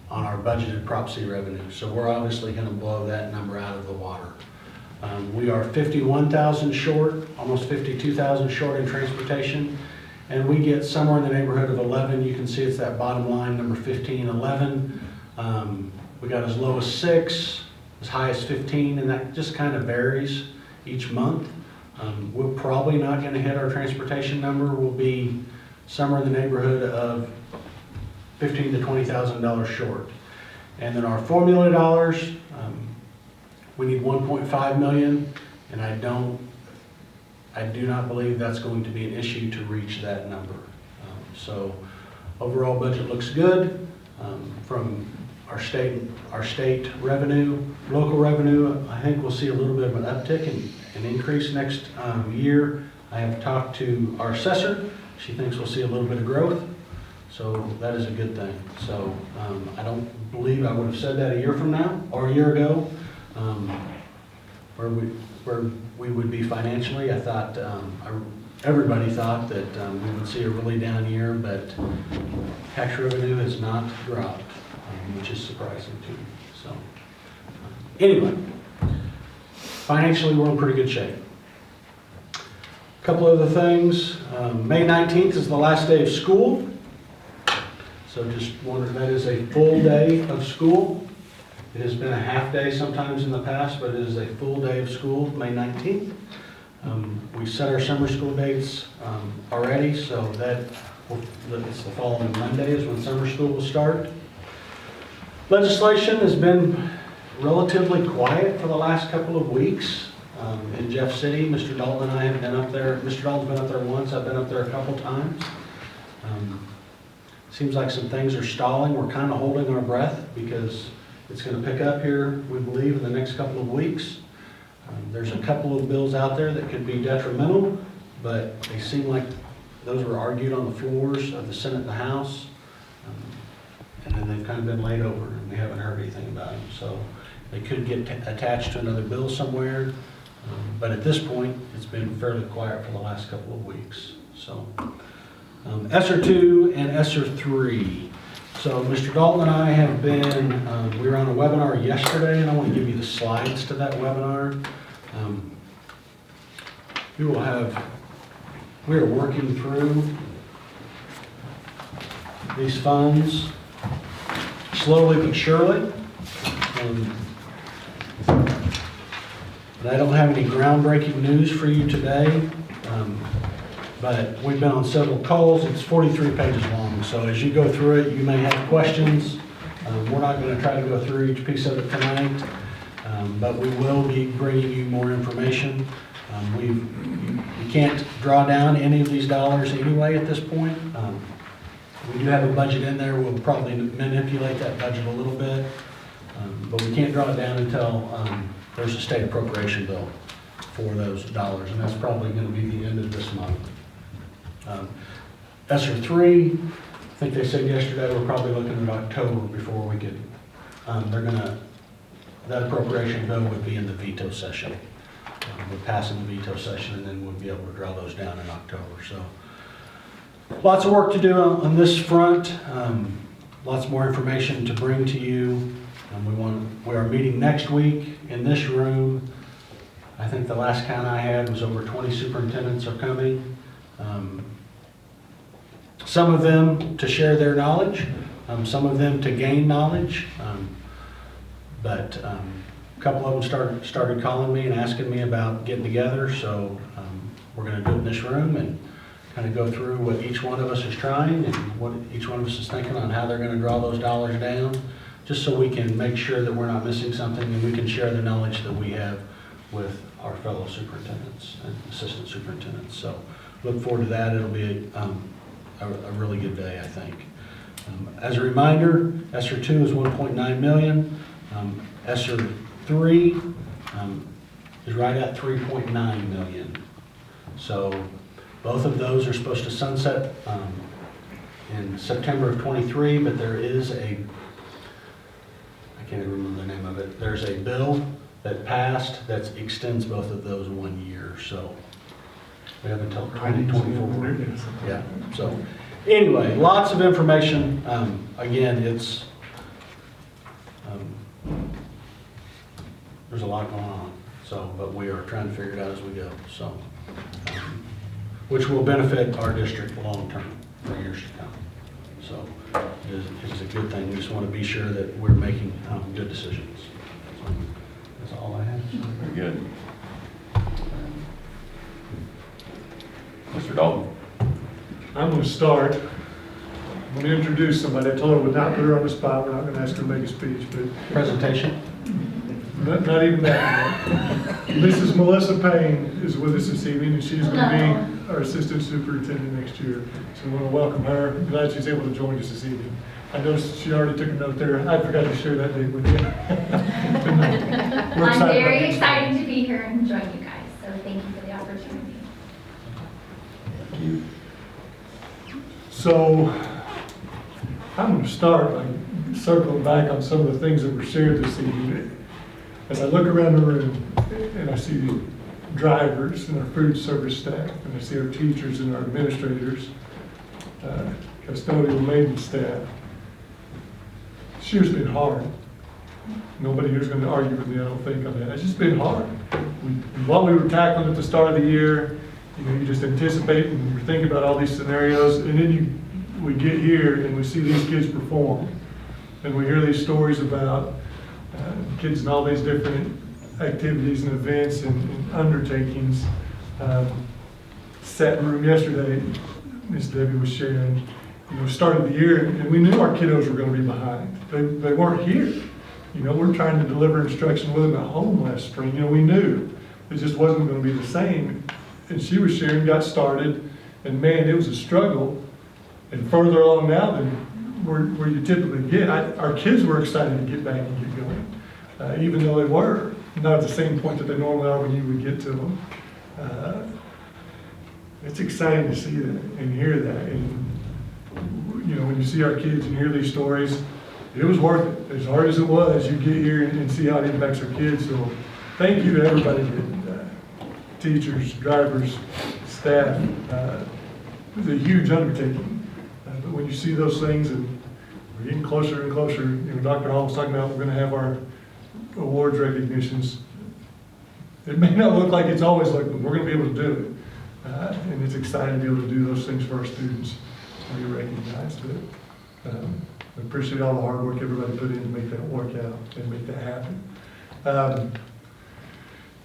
on our budgeted Prop C revenue. So we're obviously going to blow that number out of the water. We are 51,000 short, almost 52,000 short in transportation. And we get somewhere in the neighborhood of 11. You can see it's that bottom line, number 15, 11. We got as low as 6, as high as 15, and that just kind of varies each month. We're probably not going to hit our transportation number. We'll be somewhere in the neighborhood of $15,000 to $20,000 short. And then our formula dollars, we need 1.5 million, and I do not believe that's going to be an issue to reach that number. So overall budget looks good. From our state revenue, local revenue, I think we'll see a little bit of an uptick and an increase next year. I have talked to our assessor. She thinks we'll see a little bit of growth. So that is a good thing. So I don't believe I would have said that a year from now or a year ago, where we would be financially. I thought, everybody thought that we would see a really down year, but tax revenue has not dropped. which is surprising to me. So, anyway, financially, we're in pretty good shape. A couple other things. May 19th is the last day of school. So just wondered, that is a full day of school. It has been a half day sometimes in the past, but it is a full day of school, May 19th. We set our summer school dates already, so it's the following Monday is when summer school will start. Legislation has been relatively quiet for the last couple of weeks. In Jeff City, Mr. Dalton and I have been up there. Mr. Dalton's been up there once, I've been up there a couple times. Seems like some things are stalling. We're kind of holding our breath because it's going to pick up here, we believe, in the next couple of weeks. There's a couple of bills out there that could be detrimental, but they seem like those were argued on the floors of the Senate and the House. And then they've kind of been laid over, and we haven't heard anything about them. So they could get attached to another bill somewhere. But at this point, it's been fairly quiet for the last couple of weeks. So ESSER 2 and ESSER 3. So Mr. Dalton and I have been, we were on a webinar yesterday, and I want to give you the slides to that webinar. We are working through these funds slowly but surely. And I don't have any groundbreaking news for you today, but we've been on several calls. It's 43 pages long, so as you go through it, you may have questions. We're not going to try to go through each piece of it tonight, but we will be bringing you more information. You can't draw down any of these dollars anyway at this point. We do have a budget in there. We'll probably manipulate that budget a little bit, but we can't draw it down until there's a state appropriation bill for those dollars, and that's probably going to be the end of this month. ESSER 3, I think they said yesterday, we're probably looking at October before we could, that appropriation bill would be in the veto session. We're passing the veto session, and then we'll be able to draw those down in October. So lots of work to do on this front. Lots more information to bring to you. We are meeting next week in this room. I think the last count I had was over 20 superintendents are coming. Some of them to share their knowledge, some of them to gain knowledge, but a couple of them started calling me and asking me about getting together, so we're going to do it in this room and kind of go through what each one of us is trying and what each one of us is thinking on how they're going to draw those dollars down, just so we can make sure that we're not missing something and we can share the knowledge that we have with our fellow superintendents and assistant superintendents. So look forward to that. It'll be a really good day, I think. As a reminder, ESSER 2 is 1.9 million. ESSER 3 is right at 3.9 million. So both of those are supposed to sunset in September of 23, but there is I can't even remember the name of it. There's a bill that passed that extends both of those 1 year. So we have until 2024. Yeah. So anyway, lots of information. Again, it's there's a lot going on. So, but we are trying to figure it out as we go. So, which will benefit our district long term for years to come. So, it's a good thing. We just want to be sure that we're making good decisions. So, that's all I have. Very good. Mr. Dalton. I'm going to start. I'm going to introduce somebody. I told her I would not put her on the spot. We're not going to ask her to make a speech, but presentation. Not even that. Mrs. Melissa Payne is with us this evening, and she's going to be our assistant superintendent next year. So I want to welcome her. I'm glad she's able to join us this evening. I noticed she already took a note there. I forgot to share that date with you. I'm very excited to be here and join you guys. So thank you for the opportunity. Thank you. So I'm going to start by circling back on some of the things that were shared this evening. As I look around the room and I see drivers and our food service staff, and I see our teachers and our administrators, custodial maintenance staff, this year's been hard. Nobody here's going to argue with me, I don't think, on that. It's just been hard. What we were tackling at the start of the year, you just anticipate and you're thinking about all these scenarios, and then we get here and we see these kids perform. And we hear these stories about kids in all these different activities and events and undertakings. Sat in the room yesterday, Miss Debbie was sharing, started the year, and we knew our kiddos were going to be behind. They weren't here. We're trying to deliver instruction with them at home last spring. We knew it just wasn't going to be the same. And she was sharing, got started, and man, it was a struggle. And further along now than where you typically get. Our kids were excited to get back and get going, even though they were not at the same point that they normally are when you would get to them. It's exciting to see that and hear that. And when you see our kids and hear these stories, it was worth it. As hard as it was, you get here and see how it impacts our kids. So thank you to everybody, teachers, drivers, staff. It was a huge undertaking. But when you see those things, and we're getting closer and closer, Dr. Hall was talking about we're going to have our awards recognitions. It may not look like it's always like, but we're going to be able to do it. And it's exciting to be able to do those things for our students and be recognized. But I appreciate all the hard work everybody put in to make that work out and make that happen.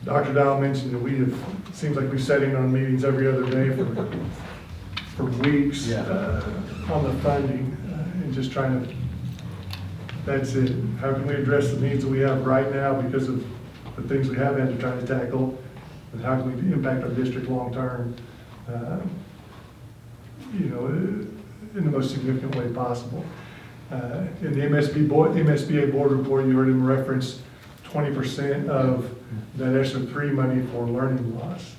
Dr. Dow mentioned that it seems like we've sat in on meetings every other day for weeks on the funding and just trying to, that's it. How can we address the needs that we have right now because of the things we have had to try to tackle, and how can we impact our district long term, in the most significant way possible. In the MSBA board report, you heard him reference 20% of that ESSER 3 money for learning loss.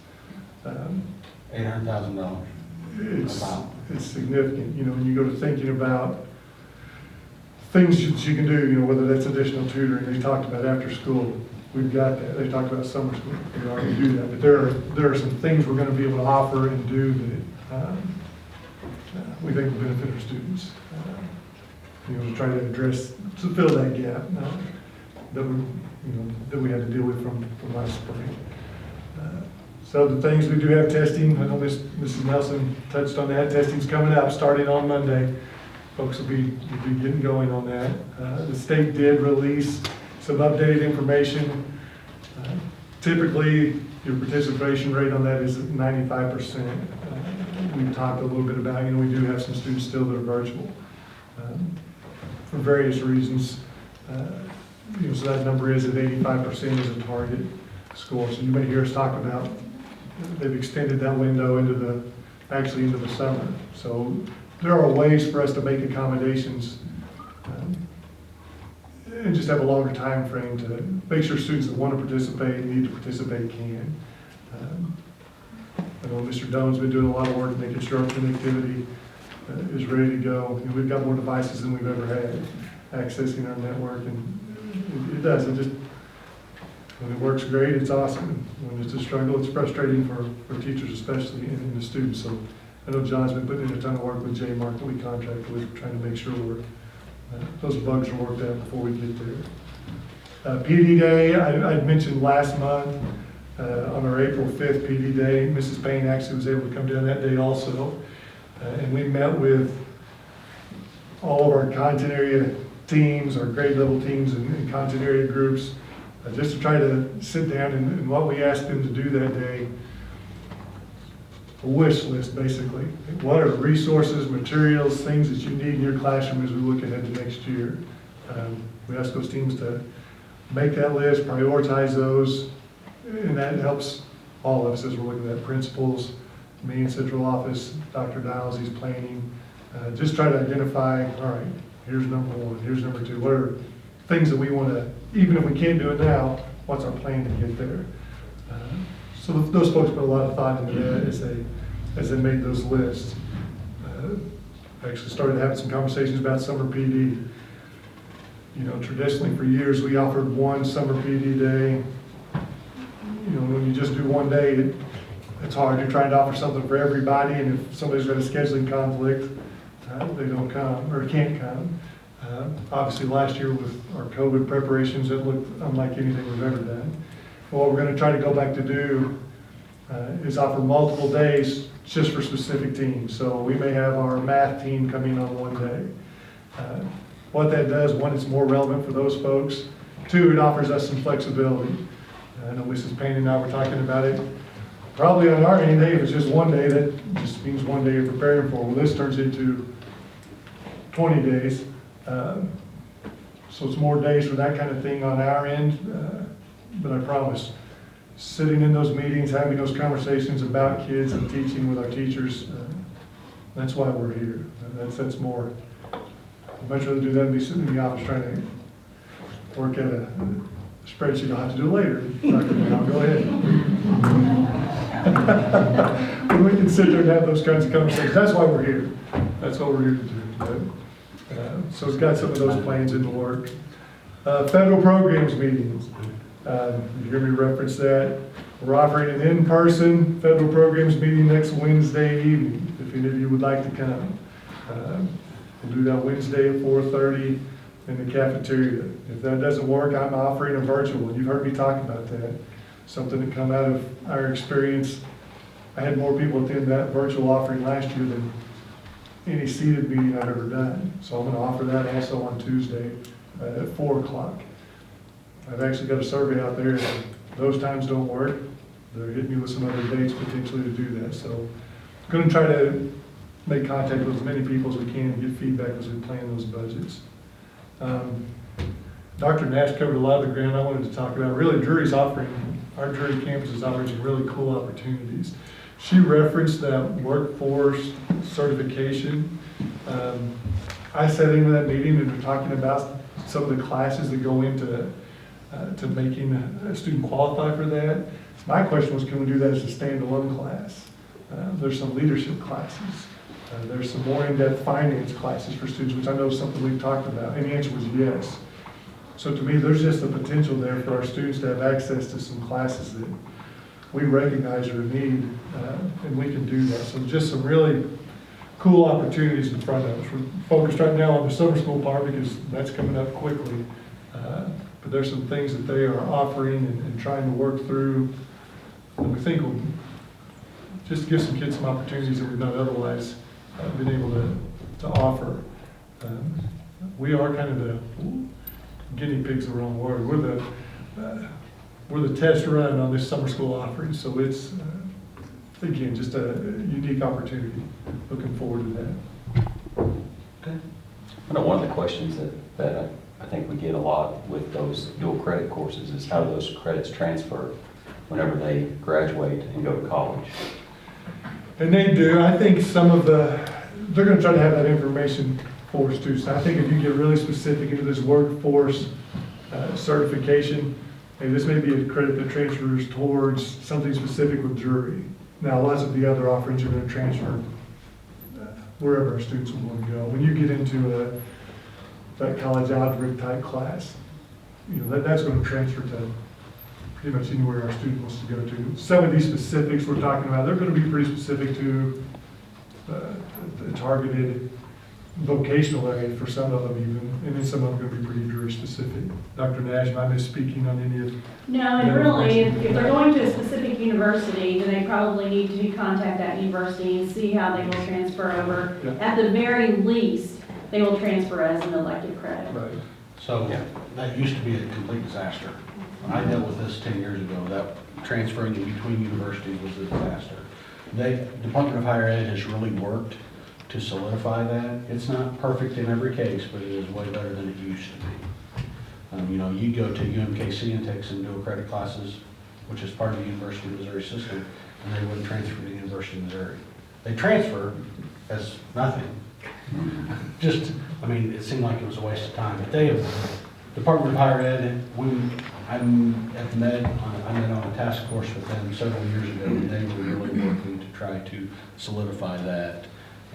$800,000. It's significant, when you go to thinking about things that you can do, whether that's additional tutoring. They talked about after school. We've got that. They talked about summer school. We already do that. But there are some things we're going to be able to offer and do that we think will benefit our students. To try to address, to fill that gap that we had to deal with from last spring. So the things we do have testing. I know Mrs. Nelson touched on that. Testing's coming up, starting on Monday. Folks will be getting going on that. The state did release some updated information. Typically, your participation rate on that is 95%. We talked a little bit about, we do have some students still that are virtual for various reasons. So that number is at 85% as a target score. So you may hear us talk about they've extended that window into the summer. So there are ways for us to make accommodations and just have a longer time frame to make sure students that want to participate, need to participate, can. I know Mr. Doan's been doing a lot of work making sure our connectivity is ready to go. We've got more devices than we've ever had accessing our network, and it does. When it works great, it's awesome. When it's a struggle, it's frustrating for teachers, especially, and the students. So I know John's been putting in a ton of work with J-Mark that we contract with, trying to make sure those bugs are worked out before we get there. PD Day, I mentioned last month, on our April 5th PD Day, Mrs. Payne actually was able to come down that day also. And we met with all of our content area teams, our grade level teams and content area groups, just to try to sit down and what we asked them to do that day, a wish list basically. What are resources, materials, things that you need in your classroom as we look ahead to next year? We asked those teams to make that list, prioritize those, and that helps all of us as we're looking at principals, me in central office, Dr. Dials, he's planning. Just try to identify, all right, here's number one, here's number two. What are things that we want to, even if we can't do it now, what's our plan to get there? So those folks put a lot of thought into that as they made those lists. I actually started having some conversations about summer PD. Traditionally for years we offered one summer PD day. When you just do one day, it's hard. You're trying to offer something for everybody, and if somebody's got a scheduling conflict, they don't come or can't come. Obviously, last year with our COVID preparations, it looked unlike anything we've ever done. But what we're going to try to go back to do is offer multiple days just for specific teams. So we may have our math team come in on one day. What that does, one, it's more relevant for those folks. Two, it offers us some flexibility. I know Mrs. Payne and I were talking about it. Probably on our end, hey, if it's just one day, that just means one day you're preparing for. Well, this turns into 20 days. So it's more days for that kind of thing on our end. But I promise, sitting in those meetings, having those conversations about kids and teaching with our teachers, that's why we're here. That's more. I'd much rather do that than be sitting in the office trying to work at a spreadsheet. I'll have to do it later. I'll go ahead. We can sit there and have those kinds of conversations. That's why we're here. That's what we're here to do. So it's got some of those plans in the work. Federal programs meetings. You hear me reference that. We're offering an in-person federal programs meeting next Wednesday evening, if any of you would like to come. We'll do that Wednesday at 4:30 in the cafeteria. If that doesn't work, I'm offering a virtual. You've heard me talk about that. Something that come out of our experience. I had more people attend that virtual offering last year than any seated meeting I've ever done. So I'm going to offer that also on Tuesday at 4 o'clock. I've actually got a survey out there, and those times don't work. They're hitting me with some other dates potentially to do that. So I'm going to try to make contact with as many people as we can and get feedback as we plan those budgets. Dr. Nash covered a lot of the ground I wanted to talk about. Really, our Drury campus is offering some really cool opportunities. She referenced that workforce certification. I sat into that meeting and we're talking about some of the classes that go into to making a student qualify for that. My question was, can we do that as a standalone class? There's some leadership classes. There's some more in-depth finance classes for students, which I know is something we've talked about, and the answer was yes. So to me, there's just the potential there for our students to have access to some classes that we recognize are a need, and we can do that. So just some really cool opportunities in front of us. We're focused right now on the summer school part because that's coming up quickly. But there's some things that they are offering and trying to work through that we think will just give some kids some opportunities that we've not otherwise been able to offer. We are kind of the guinea pig's the wrong word. We're the test run on this summer school offering, so it's again just a unique opportunity. Looking forward to that. Okay. I know one of the questions that I think we get a lot with those dual credit courses is how do those credits transfer whenever they graduate and go to college? And they do. I think they're going to try to have that information for students. I think if you get really specific into this workforce certification, and this may be a credit that transfers towards something specific with jury. Now, lots of the other offerings are going to transfer wherever our students will want to go. When you get into that college algebra type class, that's going to transfer to pretty much anywhere our student wants to go to. Some of these specifics we're talking about, they're going to be pretty specific to the targeted vocational area for some of them even, and then some of them are going to be pretty jury specific. Dr. Nash, am I misspeaking on any of? No, and really, if they're going to a specific university, then they probably need to contact that university and see how they will transfer over. Yeah. At the very least, they will transfer as an elective credit. Right. So that used to be a complete disaster. When I dealt with this 10 years ago, that transferring in between universities was a disaster. The Department of Higher Ed has really worked to solidify that. It's not perfect in every case, but it is way better than it used to be. You go to UMKC and take some dual credit classes, which is part of the University of Missouri system, and they wouldn't transfer to the University of Missouri. They transfer as nothing. It seemed like it was a waste of time. But Department of Higher Ed, I'm at the Med, I met on a task force with them several years ago, and they were really working to try to solidify that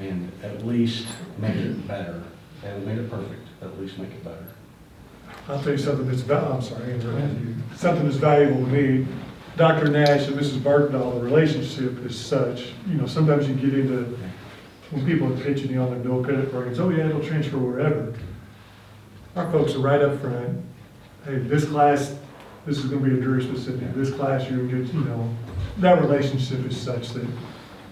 and at least make it better. They haven't made it perfect, but at least make it better. I'll tell you something something that's valuable to me. Dr. Nash and Mrs. Barkdahl, the relationship is such, sometimes you get into, when people are pitching you on their dual credit programs, oh yeah, it'll transfer wherever. our folks are right up front. Hey, this class, this is gonna be a jury specific. This class, you're gonna get, that relationship is such that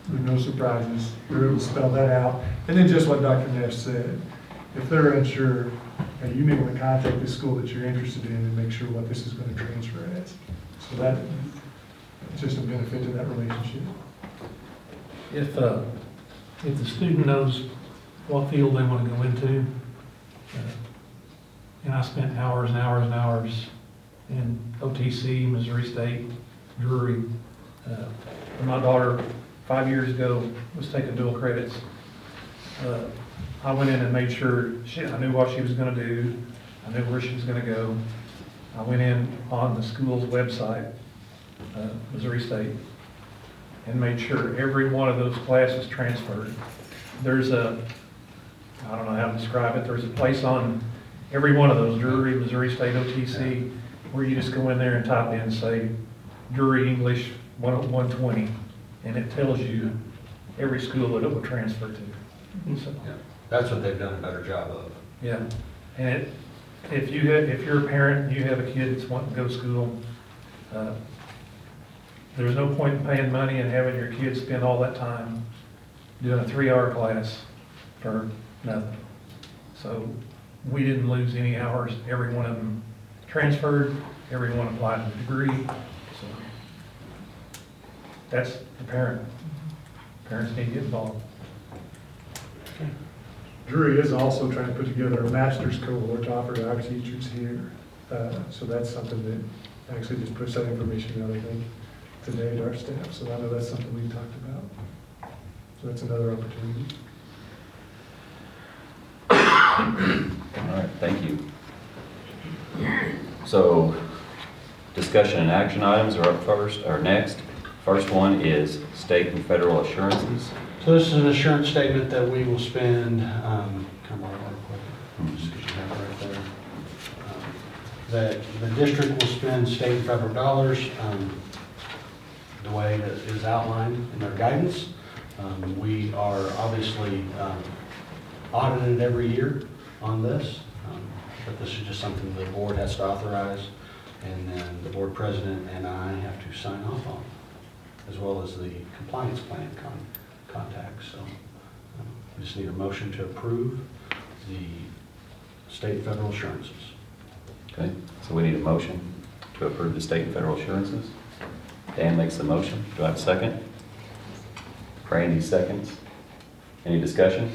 there are no surprises. You're able to spell that out. And then just what Dr. Neff said, if they're unsure, hey, you may want to contact the school that you're interested in and make sure what this is going to transfer as. So that, it's just a benefit to that relationship. If the student knows what field they want to go into, and I spent hours and hours and hours in OTC, Missouri State, Drury. My daughter, 5 years ago, was taking dual credits. I went in and made sure I knew what she was going to do. I knew where she was going to go. I went in on the school's website, Missouri State, and made sure every one of those classes transferred. There's I don't know how to describe it, there's a place on every one of those, Drury, Missouri State, OTC, where you just go in there and type in, say, Drury English 120, and it tells you every school that it will transfer to. So, Yeah, that's what they've done a better job of. yeah, and if you're a parent and you have a kid that's wanting to go to school, there's no point in paying money and having your kids spend all that time doing a 3-hour class for nothing. So we didn't lose any hours. Every one of them transferred, every one applied to the degree. So that's the parent. Parents need to get involved. Drury is also trying to put together a master's cohort to offer to our teachers here. So that's something that actually just puts that information out, I think, today to our staff. So I know that's something we've talked about. So that's another opportunity. All right, thank you. So, discussion and action items are up first, or next. First one is state and federal assurances. So this is an assurance statement that we will spend, come on, real quick, just because you have it right there. That the district will spend state and federal dollars the way that is outlined in our guidance. We are obviously audited every year on this, but this is just something the board has to authorize, and then the board president and I have to sign off on, as well as the compliance plan contacts. So we just need a motion to approve the state and federal assurances. Okay, so we need a motion to approve the state and federal assurances. Dan makes the motion. Do I have a second? Randy seconds. Any discussion?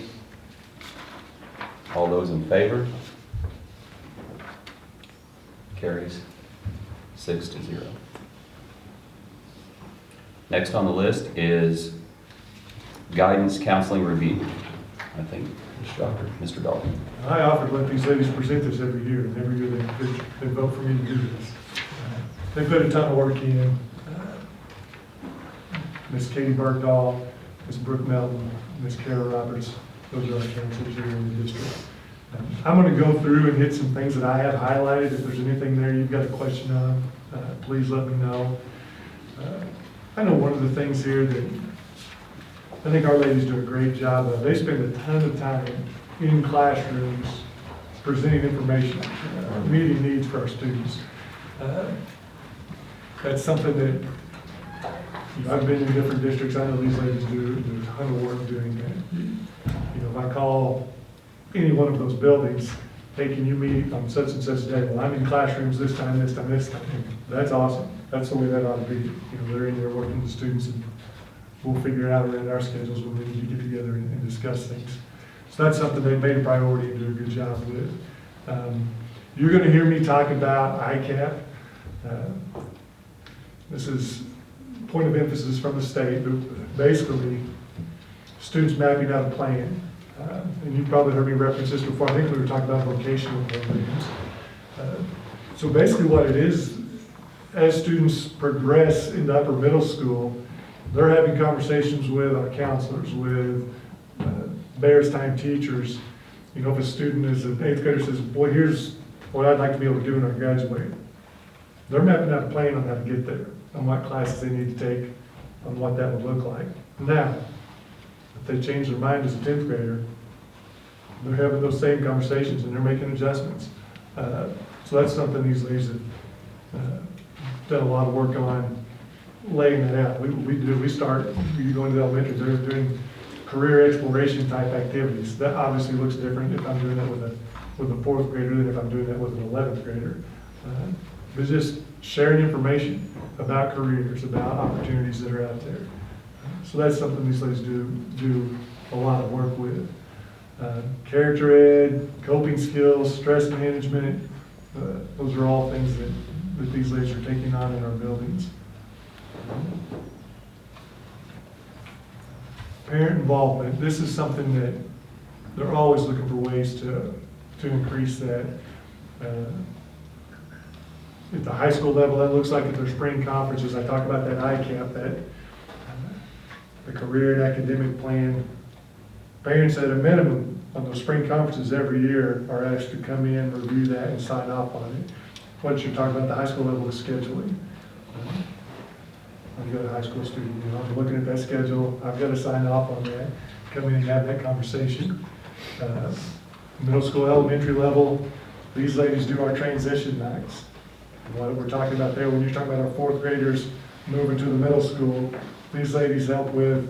All those in favor? Carries 6-0. Next on the list is guidance counseling review. I think Mr. Dalton. I offered to let these ladies present this every year, and every year they vote for me to do this. They put a ton of work in. Miss Katie Bergdahl, Miss Brooke Melton, Miss Kara Roberts, those are our counselors here in the district. I'm going to go through and hit some things that I have highlighted. If there's anything there you've got a question on, please let me know. I know one of the things here that I think our ladies do a great job of. They spend a ton of time in classrooms presenting information, meeting needs for our students. That's something that I've been in different districts. I know these ladies do a ton of work doing that. If I call any one of those buildings, hey, can you meet on such and such day? Well, I'm in classrooms this time, this time, this time. That's awesome. That's the way that ought to be. They're in there working with the students, and we'll figure it out around our schedules when we need to get together and discuss things. So that's something they've made a priority and do a good job with. You're going to hear me talk about Icap. This is point of emphasis from the state, but basically students mapping out a plan. And you've probably heard me reference this before. I think we were talking about vocational programs. So basically what it is, as students progress into upper middle school, they're having conversations with our counselors, with Bears time teachers. If a student is an 8th grader says, boy, here's what I'd like to be able to do when I graduate. They're mapping out a plan on how to get there, on what classes they need to take, on what that would look like. Now, if they change their mind as a 10th grader, they're having those same conversations and they're making adjustments. So that's something these ladies have done a lot of work on laying that out. We start, you go into the elementary, they're doing career exploration type activities. That obviously looks different if I'm doing that with a fourth grader than if I'm doing that with an 11th grader. But just sharing information about careers, about opportunities that are out there. So that's something these ladies do a lot of work with. Character ed, coping skills, stress management, those are all things that these ladies are taking on in our buildings. Parent involvement, this is something that they're always looking for ways to increase that. At the high school level, that looks like at their spring conferences, I talk about that Icap, that the career and academic plan. Parents at a minimum on those spring conferences every year are asked to come in, review that, and sign off on it. What you're talking about at the high school level is scheduling. I've got a high school student, I'm looking at that schedule, I've got to sign off on that, come in and have that conversation. Middle school, elementary level, these ladies do our transition nights. What we're talking about there, when you're talking about our fourth graders moving to the middle school, these ladies help with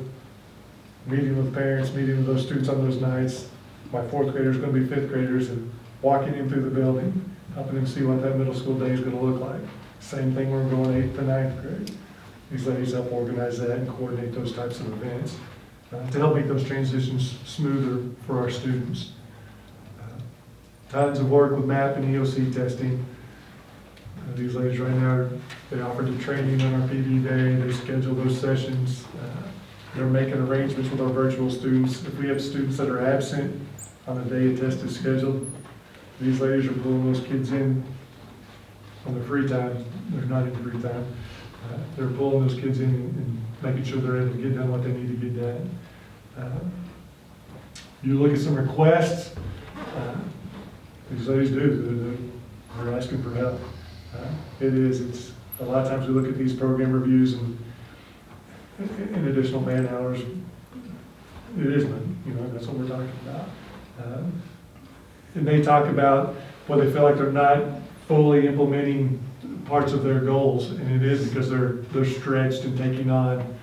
meeting with parents, meeting with those students on those nights. My fourth grader is going to be fifth graders and walking in through the building, helping them see what that middle school day is going to look like. Same thing when we're going 8th to 9th grade. These ladies help organize that and coordinate those types of events to help make those transitions smoother for our students. Tons of work with MAP and EOC testing. These ladies right now, they offer the training on our PD day, they schedule those sessions. They're making arrangements with our virtual students. If we have students that are absent on a day a test is scheduled, these ladies are pulling those kids in on their free time. They're not in free time. They're pulling those kids in and making sure they're able to get done what they need to get done. You look at some requests, these ladies they're asking for help. It's a lot of times we look at these program reviews and in additional man hours, it is money, that's what we're talking about. And they talk about they feel like they're not fully implementing parts of their goals, and it is because they're stretched and taking on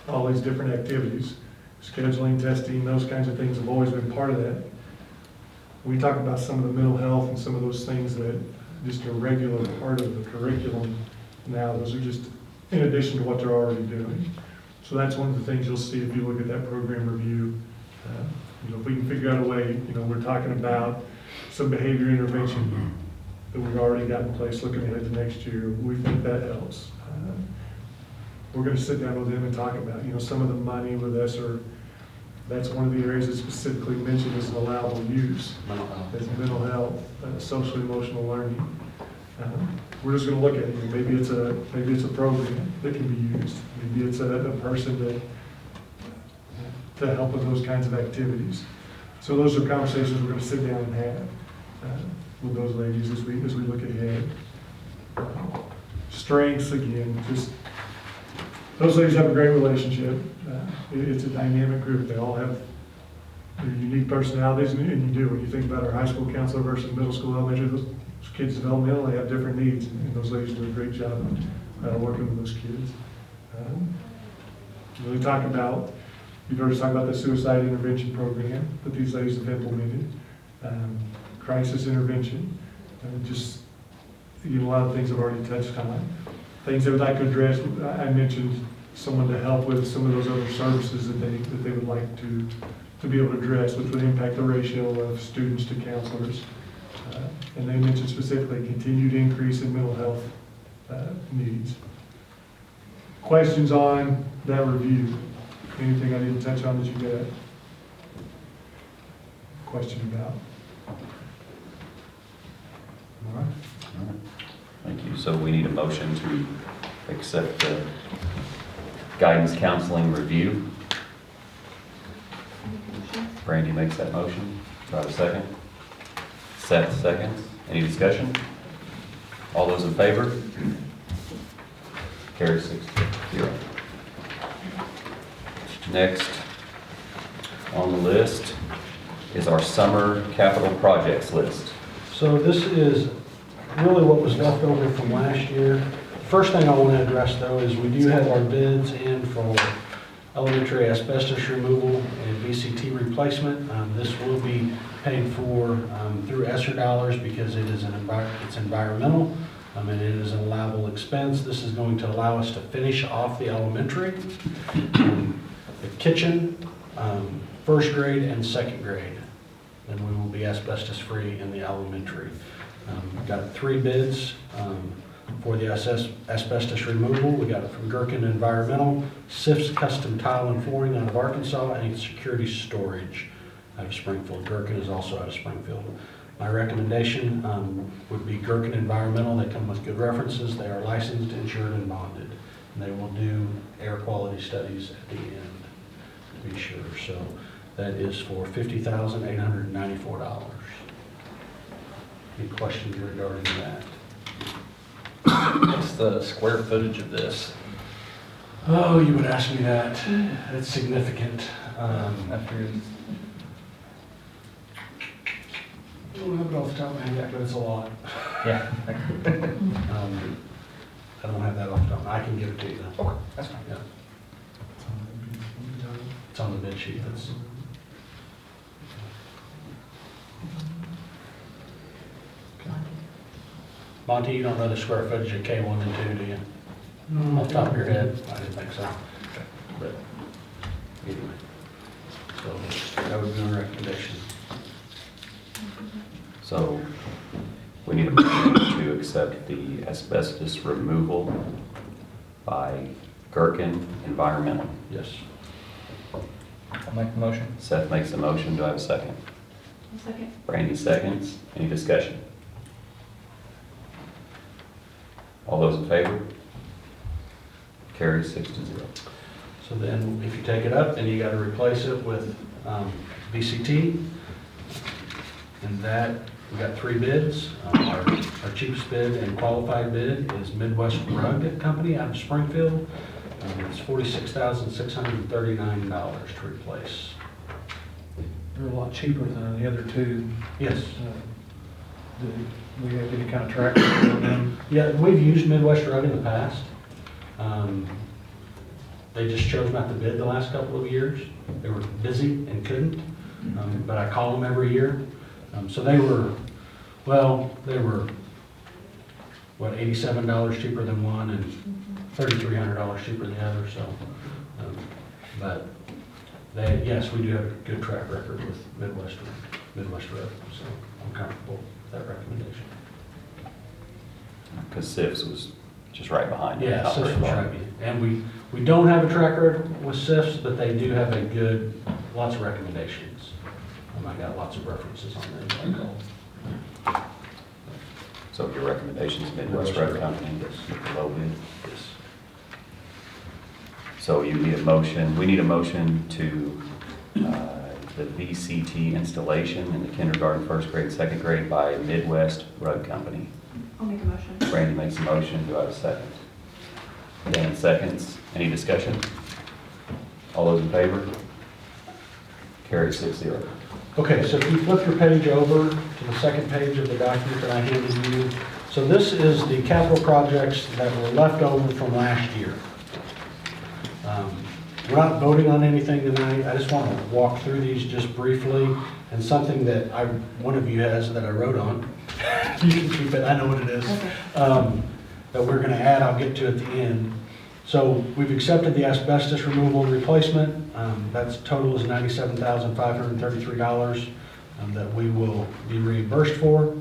all these different activities. Scheduling, testing, those kinds of things have always been part of that. We talk about some of the mental health and some of those things that just a regular part of the curriculum now. Those are just in addition to what they're already doing. So that's one of the things you'll see if you look at that program review. If we can figure out a way, we're talking about some behavior intervention that we've already got in place looking ahead to next year. We think that helps. We're going to sit down with them and talk about, some of the money with us, or that's one of the areas that specifically mentioned as an allowable use. As mental health, social emotional learning. We're just going to look at it. Maybe it's a program that can be used. Maybe it's a person to help with those kinds of activities. So those are conversations we're going to sit down and have with those ladies as we look ahead. Strengths, again, just those ladies have a great relationship. It's a dynamic group. They all have their unique personalities, and you do. When you think about our high school counselor versus middle school, elementary, those kids developmentally have different needs, and those ladies do a great job working with those kids. Really talk about, you've heard us talk about the suicide intervention program that these ladies have implemented, crisis intervention, just a lot of things I've already touched on. Things they would like to address, I mentioned someone to help with some of those other services that they would like to be able to address, which would impact the ratio of students to counselors. And they mentioned specifically continued increase in mental health needs. Questions on that review? Anything I didn't touch on that you got a question about? All right. Thank you. So we need a motion to accept the guidance counseling review. Brandy makes that motion. Do I have a second? Seth seconds. Any discussion? All those in favor? Carries 6-0. Next on the list is our summer capital projects list. So this is really what was left over from last year. First thing I want to address though is we do have our bids in for elementary asbestos removal and VCT replacement. This will be paid for through ESSER dollars because it is it's environmental and it is an allowable expense. This is going to allow us to finish off the elementary, the kitchen, first grade and second grade. And we will be asbestos free in the elementary. Got 3 bids for the asbestos removal. We got it from Gherkin Environmental, SIF's Custom Tile and Flooring out of Arkansas, and Security Storage out of Springfield. Gherkin is also out of Springfield. My recommendation would be Gherkin Environmental. They come with good references. They are licensed, insured, and bonded. And they will do air quality studies at the end, to be sure. So that is for $50,894. Any questions regarding that? What's the square footage of this? Oh, you would ask me that. It's significant. I don't have it off the top of my head, but it's a lot. Yeah. I don't have that off the top. I can give it to you though. Okay, that's fine. Yeah. It's on the bid sheet. That's. Monty, you don't know the square footage of K1 and 2, do you? No. Off the top of your head? I didn't think so. But anyway, so that would be my recommendation. So we need a motion to accept the asbestos removal by Gherkin Environmental. Yes. I'll make the motion. Seth makes the motion. Do I have a second? A second. Brandy seconds. Any discussion? All those in favor? Carries 6-0. So then, if you take it up, then you got to replace it with VCT. And that, we got 3 bids. Our cheapest bid and qualified bid is Midwest Rug Company out of Springfield. It's $46,639 to replace. They're a lot cheaper than the other 2. Yes. Do we have any kind of track record on them? Yeah, we've used Midwest Rug in the past. They just chose not to bid the last couple of years. They were busy and couldn't, but I call them every year. So they were, what, $87 cheaper than one and $3,300 cheaper than the other, so. But yes, we do have a good track record with Midwest Rug, so I'm comfortable with that recommendation. Because SIF's was just right behind it. Yeah, not SIFs very was far. right behind. And we don't have a track record with SIFs, but they do have lots of recommendations. I got lots of references on them that I called. So your recommendations, Midwest Rug Company, low bid. Yes. So you need a motion, we need a motion to the VCT installation in the kindergarten, first grade, second grade by Midwest Rug Company. I'll make a motion. Brandy makes a motion, do I have a second? Dan seconds, any discussion? All those in favor? Carry 6-0. Okay, so if you flip your page over to the second page of the document that I handed you, so this is the capital projects that were left over from last year. We're not voting on anything tonight. I just want to walk through these just briefly, and something that one of you has that I wrote on. You can keep it, I know what it is. Okay. That we're going to add, I'll get to at the end. So we've accepted the asbestos removal and replacement. That's total is $97,533 that we will be reimbursed for.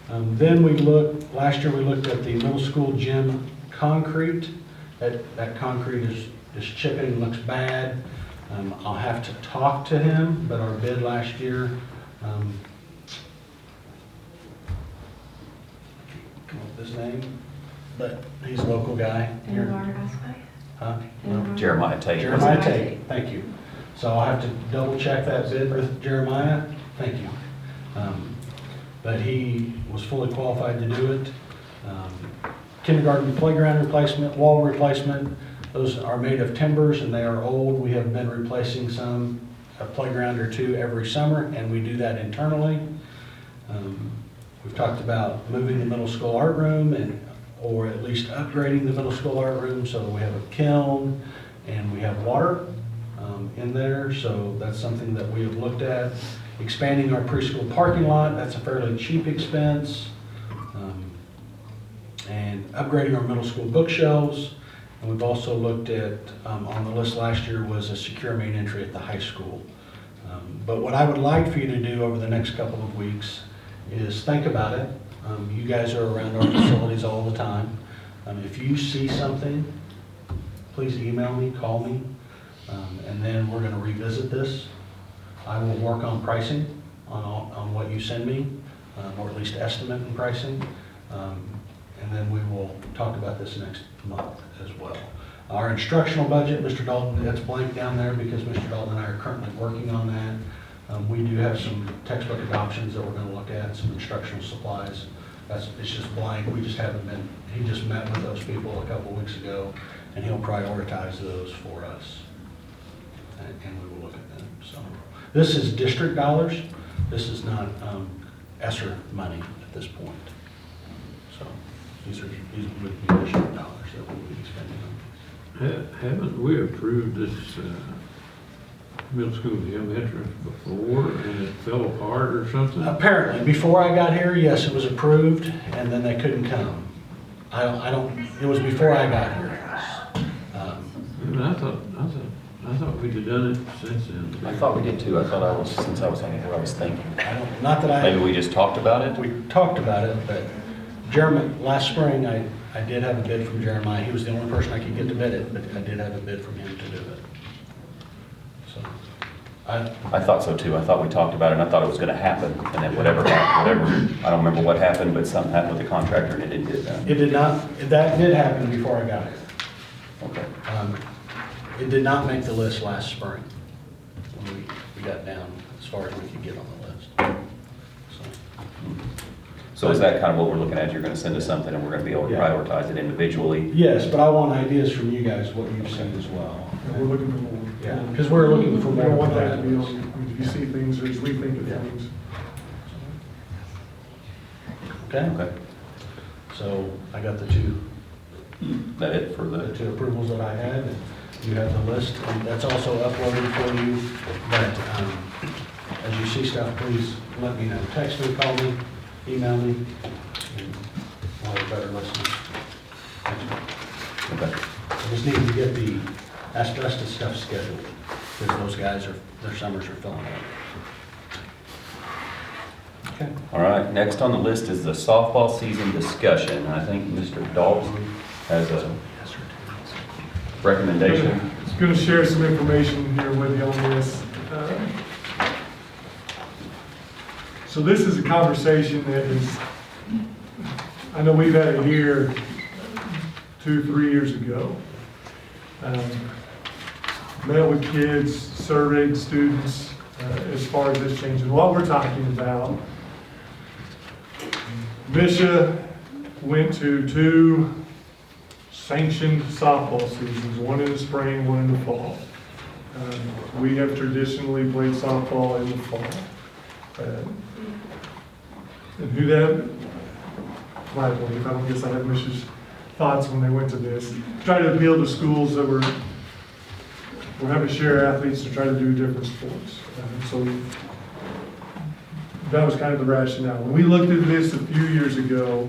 Then last year we looked at the middle school gym concrete. That concrete is chipping, looks bad. I'll have to talk to him, but our bid last year, come up with his name, but he's a local guy. Ava R-I School. Huh? No. Jeremiah Tate. Jeremiah Tate, thank you. So I'll have to double check that bid with Jeremiah, thank you. But he was fully qualified to do it. Kindergarten playground replacement, wall replacement, those are made of timbers and they are old. We have been replacing some a playground or two every summer, and we do that internally. We've talked about moving the middle school art room or at least upgrading the middle school art room so that we have a kiln and we have water in there. So that's something that we have looked at. Expanding our preschool parking lot, that's a fairly cheap expense. And upgrading our middle school bookshelves. And we've also looked at, on the list last year was a secure main entry at the high school. But what I would like for you to do over the next couple of weeks is think about it. You guys are around our facilities all the time. If you see something, please email me, call me, and then we're gonna revisit this. I will work on pricing on what you send me, or at least estimate and pricing. And then we will talk about this next month as well. Our instructional budget, Mr. Dalton, that's blank down there because Mr. Dalton and I are currently working on that. We do have some textbook adoptions that we're going to look at, some instructional supplies. It's just blank. We just haven't been, he just met with those people a couple weeks ago, and he'll prioritize those for us. And we will look at them. So this is district dollars. This is not ESSER money at this point. So these would be district dollars that we'll be spending on. Haven't we approved this middle school gym entrance before and it fell apart or something? Apparently, before I got here, yes, it was approved, and then they couldn't come. It was before I got here. I thought we'd have done it since then. I thought we did too. Since I was on here, I was thinking. Maybe we just talked about it? We talked about it, but Jeremy, last spring, I did have a bid from Jeremiah. He was the only person I could get to bid it, but I did have a bid from him to do it. So, I thought so too. I thought we talked about it, and I thought it was gonna happen, and then whatever, I don't remember what happened, but something happened with the contractor and it didn't get done. it did not, that did happen before I got here. Okay. It did not make the list last spring when we got down as far as we could get on the list. So is that kind of what we're looking at? You're gonna send us something and we're gonna be able to prioritize it individually? Yes, but I want ideas from you guys, what you've seen as well. We're looking for more. Yeah, because we're looking for We more. don't want that to be on, I mean, if you see things or as we think of things. Okay? Okay. So I got the two. That it for The two approvals that I had, and you have the list, and that's also uploaded for you. But as you see stuff, please let me know. Text me, call me, email me, and I'll have a better list. Okay. I just need to get the asbestos stuff scheduled, because those guys their summers are filling up. Okay. All right, next on the list is the softball season discussion. I think Mr. Dalton has a recommendation. I'm going to share some information here with you on this. So this is a conversation that is, I know we've had it here 2-3 years ago. Met with kids, surveyed students as far as this change. And what we're talking about, Misha went to 2 sanctioned softball seasons, one in the spring, one in the fall. We have traditionally played softball in the fall. And who that, my belief, I don't guess I have Misha's thoughts when they went to this, try to appeal to schools that were having to share athletes to try to do different sports. So that was kind of the rationale. When we looked at this a few years ago,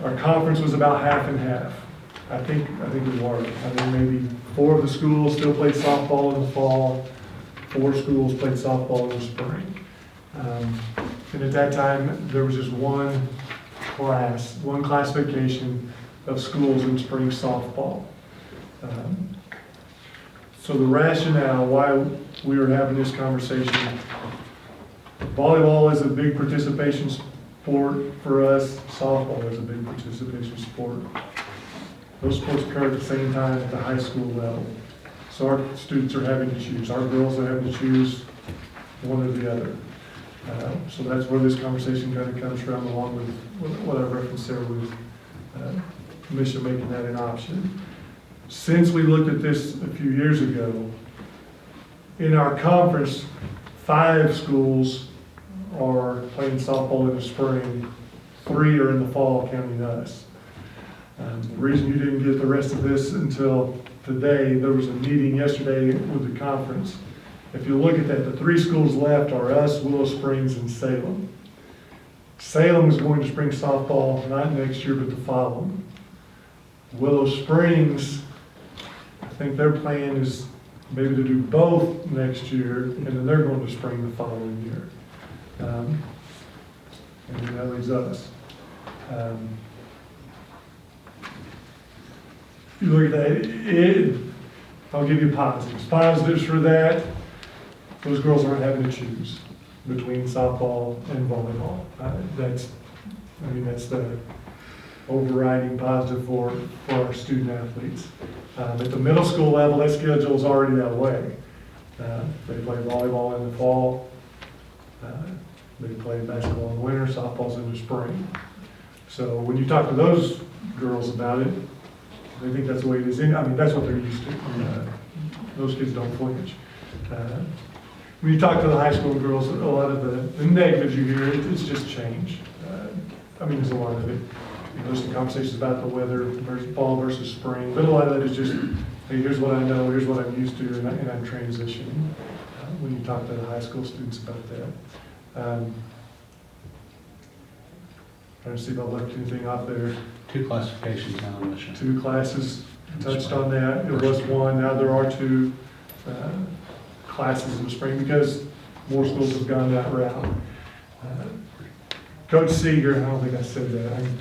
our conference was about half and half. I think we were. I think maybe 4 of the schools still played softball in the fall, 4 schools played softball in the spring. And at that time, there was just one classification of schools in spring softball. So the rationale why we were having this conversation, volleyball is a big participation sport for us, softball is a big participation sport. Those sports occur at the same time at the high school level. So our students are having to choose, our girls are having to choose one or the other. So that's where this conversation kind of comes from, along with what I referenced there with Misha making that an option. Since we looked at this a few years ago, in our conference, 5 schools are playing softball in the spring, 3 are in the fall, counting us. The reason you didn't get the rest of this until today, there was a meeting yesterday with the conference. If you look at that, the 3 schools left are us, Willow Springs, and Salem. Salem is going to spring softball not next year, but the following. Willow Springs, I think their plan is maybe to do both next year, and then they're going to spring the following year. And then that leaves us. You look at that, I'll give you positives. Positives for that, those girls aren't having to choose between softball and volleyball. That's the overriding positive for our student athletes. At the middle school level, that schedule is already that way. They play volleyball in the fall, they play basketball in the winter, softball's in the spring. So when you talk to those girls about it, they think that's the way it is. That's what they're used to. Those kids don't flinch. When you talk to the high school girls, a lot of the negatives you hear, it's just change. There's a lot of it. There's some conversations about the weather, versus fall versus spring, but a lot of that is just, hey, here's what I know, here's what I'm used to, and I'm transitioning. When you talk to the high school students about that. Trying to see if I left anything out there. 2 classifications now in mission. 2 classes, touched on that. It was 1, now there are 2 classes in the spring because more schools have gone that route. Coach Seeger, I don't think I said that, I'm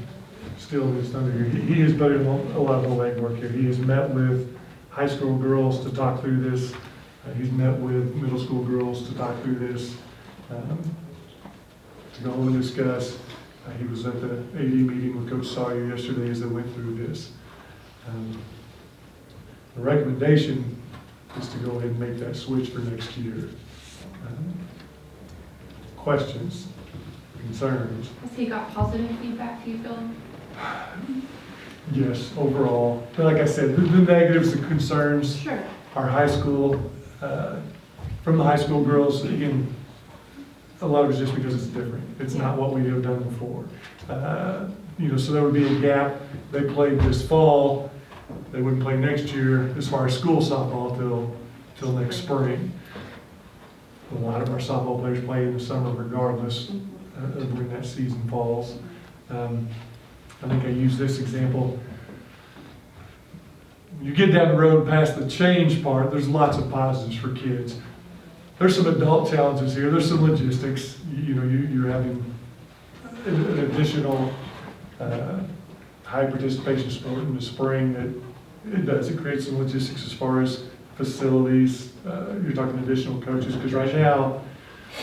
still in his thunder here. He has put in a lot of the legwork here. He has met with high school girls to talk through this. He's met with middle school girls to talk through this, to go home and discuss. He was at the AD meeting with Coach Sawyer yesterday as they went through this. The recommendation is to go ahead and make that switch for next year. Questions, concerns? Has he got positive feedback, do you feel? Yes, overall. But like I said, the negatives, the concerns Sure. are high school, from the high school girls, again, a lot of it's just because it's different. It's not what we have done before. So there would be a gap. They played this fall. They wouldn't play next year as far as school softball till next spring. A lot of our softball players play in the summer regardless of when that season falls. I think I use this example. When you get down the road past the change part, there's lots of positives for kids. There's some adult challenges here. There's some logistics. You're having an additional high participation sport in the spring. It creates some logistics as far as facilities. You're talking additional coaches because right now,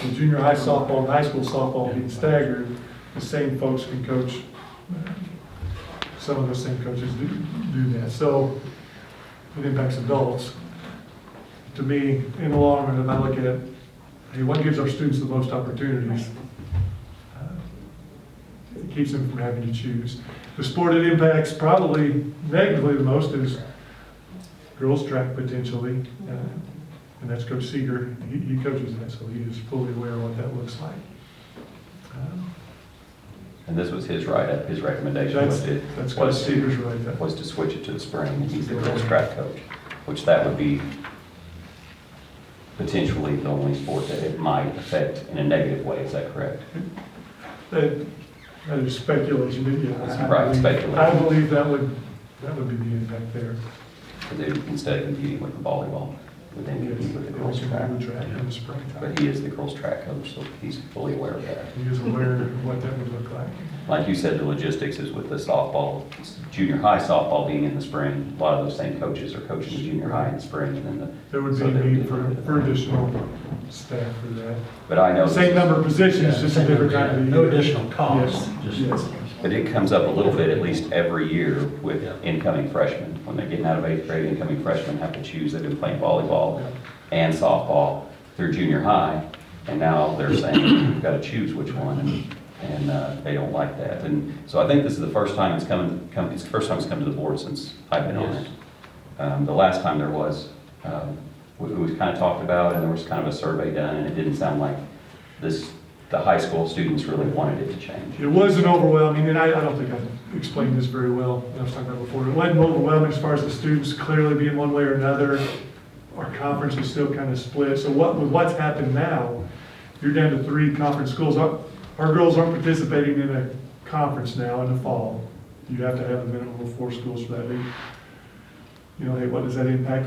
with junior high softball and high school softball being staggered, the same folks can coach. Some of those same coaches do that. So it impacts adults. To me, in the long run, if I look at, hey, what gives our students the most opportunities, it keeps them from having to choose. The sport it impacts probably negatively the most is girls track potentially, and that's Coach Seeger. He coaches that, so he is fully aware of what that looks like. And this was his write-up, his recommendation That's Coach Seeger's write-up. Was to switch it to the spring, and he's the girls track coach, which that would be potentially the only sport that it might affect in a negative way. Is that correct? That is speculation, but yeah, Speculation. I believe that would be the impact there. Instead of competing with the volleyball, would then compete with the girls track. In the springtime. But he is the girls track coach, so he's fully aware of that. He is aware of what that would look like. Like you said, the logistics is with the softball, junior high softball being in the spring. A lot of those same coaches are coaching junior high in the spring, and then there would be a need for additional staff for that. But I know same number of positions, just a different kind of no additional cost. Yes. But it comes up a little bit, at least every year, with incoming freshmen. When they're getting out of 8th grade, incoming freshmen have to choose. They've been playing volleyball and softball through junior high, and now they're saying you've got to choose which one, and they don't like that. And so I think this is the first time it's come. It's the first time it's come to the board since I've been on it. The last time there was we kind of talked about, and there was kind of a survey done, and it didn't sound like the high school students really wanted it to change. It wasn't overwhelming, and I don't think I explained this very well, I was talking about before. It wasn't overwhelming as far as the students clearly being one way or another. Our conference is still kind of split. So with what's happened now, you're down to 3 conference schools. Our girls aren't participating in a conference now in the fall. You have to have a minimum of 4 schools for that. You know, hey, what does that impact?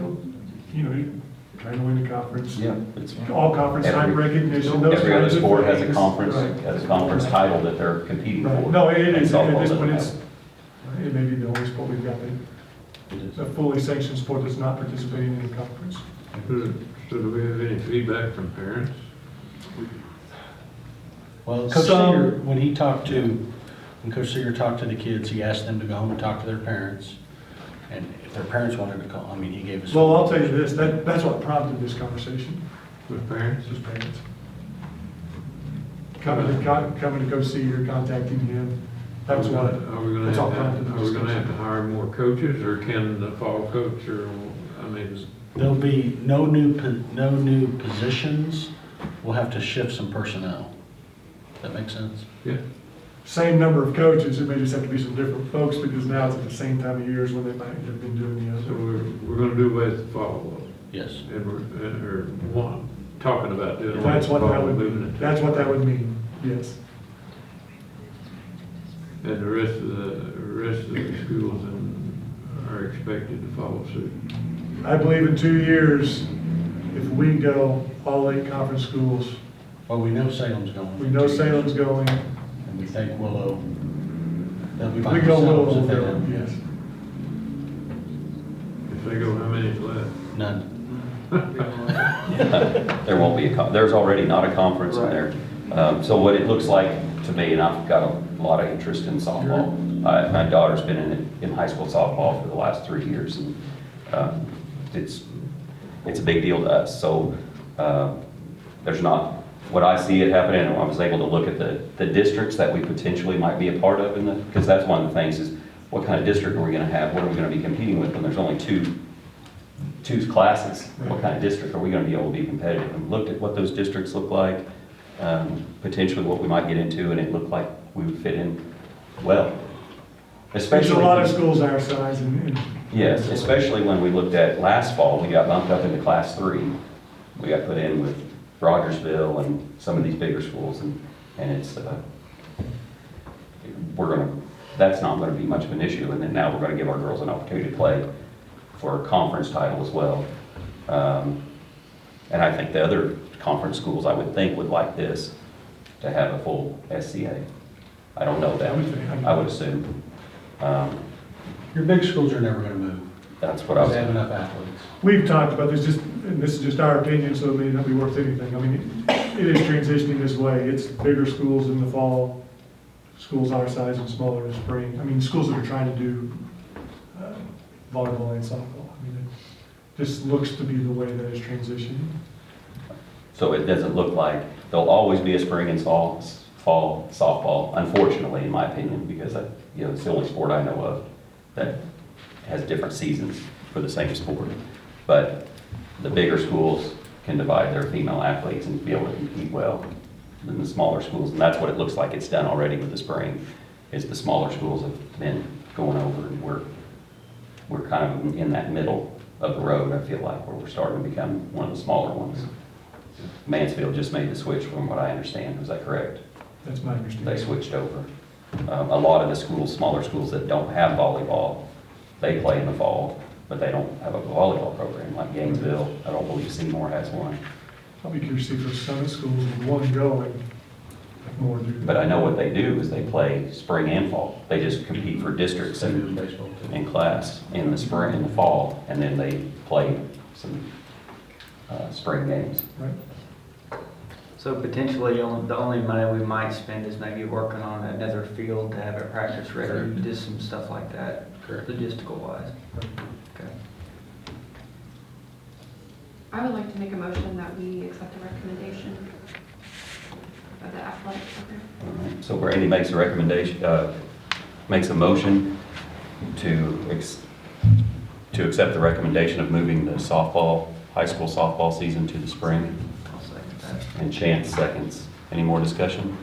You know, you're trying to win the conference. Yeah, it's all conference type recognition. Those every other kinds of sport has a things. conference, Right. has a conference title that they're competing Right. for. No, it And is, softball at this doesn't point, have it may be the only sport we've got a fully sanctioned sport that's not participating in the conference. So do we have any feedback from parents? Well, Coach Some- Seeger, when Coach Seeger talked to the kids, he asked them to go home and talk to their parents. And if their parents wanted to call, I mean, he gave us. Well, I'll tell you this, that's what prompted this conversation. With parents? With parents. Coming to Coach Seeger, contacting him. That was what, Are we gonna that's all have prompted to, the are we gonna have to discussion. hire more coaches, or can the fall coach, or, I mean, There'll be no new positions. We'll have to shift some personnel. That make sense? yeah. Same number of coaches, it may just have to be some different folks, because now it's at the same time of year as when they might have been doing the So other. we're gonna do away with the fall, Yes. and talking about doing away with That's the what fall, that would moving mean. it. That's what that would mean, yes. And the rest of the schools are expected to follow suit. I believe in 2 years, if we go all 8 conference schools, Well, we know Salem's going. we know Salem's going, And we think Willow, they'll be we by go themselves Willow, if they go, don't. yes. If they go, how many's left? None. There won't be there's already not a conference in there. So what it looks like to me, and I've got a lot of interest in softball. My daughter's been in high school softball for the last 3 years, and it's a big deal to us. So there's not, what I see it happening, and I was able to look at the districts that we potentially might be a part of because that's one of the things is, what kind of district are we gonna have? What are we gonna be competing with when there's only two classes? What kind of district are we gonna be able to be competitive? And looked at what those districts look like, potentially what we might get into, and it looked like we would fit in well. There's Especially a lot of schools our size and. Yes, especially when we looked at last fall, we got bumped up into class 3. We got put in with Rogersville and some of these bigger schools, and it's, that's not gonna be much of an issue, and then now we're gonna give our girls an opportunity to play for a conference title as well. And I think the other conference schools, I would think, would like this, to have a full SCA. I don't know that, I would assume. Your big schools are never gonna move. That's what I was. They have enough athletes. We've talked about this, and this is just our opinion, so it may not be worth anything. I mean, it is transitioning this way. It's bigger schools in the fall, schools our size and smaller in the spring. I mean, schools that are trying to do volleyball and softball. I mean, it just looks to be the way that it's transitioning. So it doesn't look like, there'll always be a spring and fall softball, unfortunately, in my opinion, because it's the only sport I know of that has different seasons for the same sport. But the bigger schools can divide their female athletes and be able to compete well than the smaller schools. And that's what it looks like it's done already with the spring, is the smaller schools have been going over, and we're kind of in that middle of the road, I feel like, where we're starting to become one of the smaller ones. Mansfield just made the switch, from what I understand. Is that correct? That's my understanding. They switched over. A lot of the schools, smaller schools that don't have volleyball, they play in the fall, but they don't have a volleyball program, like Gainesville. I don't believe Seymour has one. I'll be curious to see for some schools with one going, if more do. But I know what they do is they play spring and fall. They just compete for districts in class in the spring and the fall, and then they play some spring games. Right. So potentially, the only money we might spend is maybe working on another field to have it practice ready, just some stuff like that, logistical wise. Okay. I would like to make a motion that we accept the recommendation of the athletic program. So Brandy makes a recommendation, makes a motion to accept the recommendation of moving the softball, high school softball season to the spring. I'll second that. And Chance seconds. Any more discussion?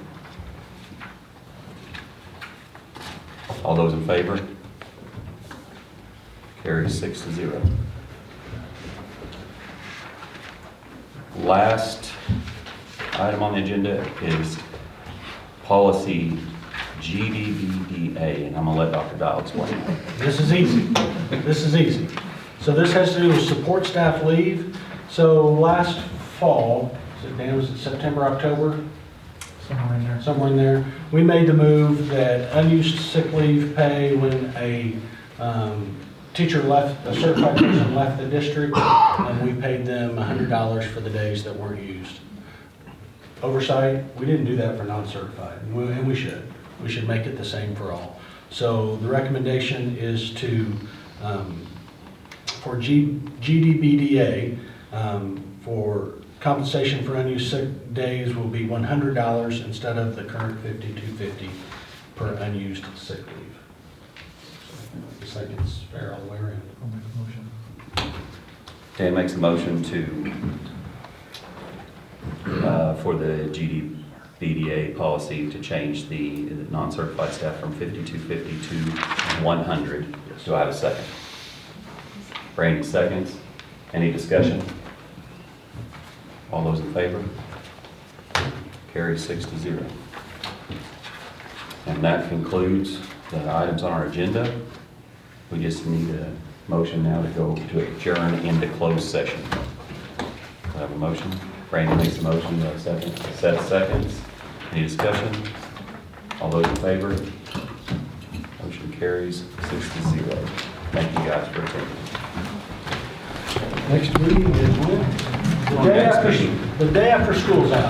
All those in favor? Carries 6-0. Last item on the agenda is policy GDBDA, and I'm gonna let Dr. Dial explain. This is easy. This is easy. So this has to do with support staff leave. So last fall, was it September, October? Somewhere in there. Somewhere in there, we made the move that unused sick leave pay when a teacher left, a certified person left the district, and we paid them $100 for the days that weren't used. Oversight, we didn't do that for non-certified, and we should. We should make it the same for all. So the recommendation is to, for GDBDA, for compensation for unused sick days will be $100 instead of the current $52.50 per unused sick leave. I think it's fair all the way around. I'll make a motion. Dan makes a motion to, for the GDBDA policy to change the non-certified staff from 5250 to 100. Do I have a second? Brandy seconds. Any discussion? All those in favor? Carries 6-0. And that concludes the items on our agenda. We just need a motion now to go to adjourn into closed session. Do I have a motion? Brandy makes a motion, do I have a second? Seth seconds. Any discussion? All those in favor? Motion carries 6-0. Thank you guys for attending. Next meeting is when? The day after school's out.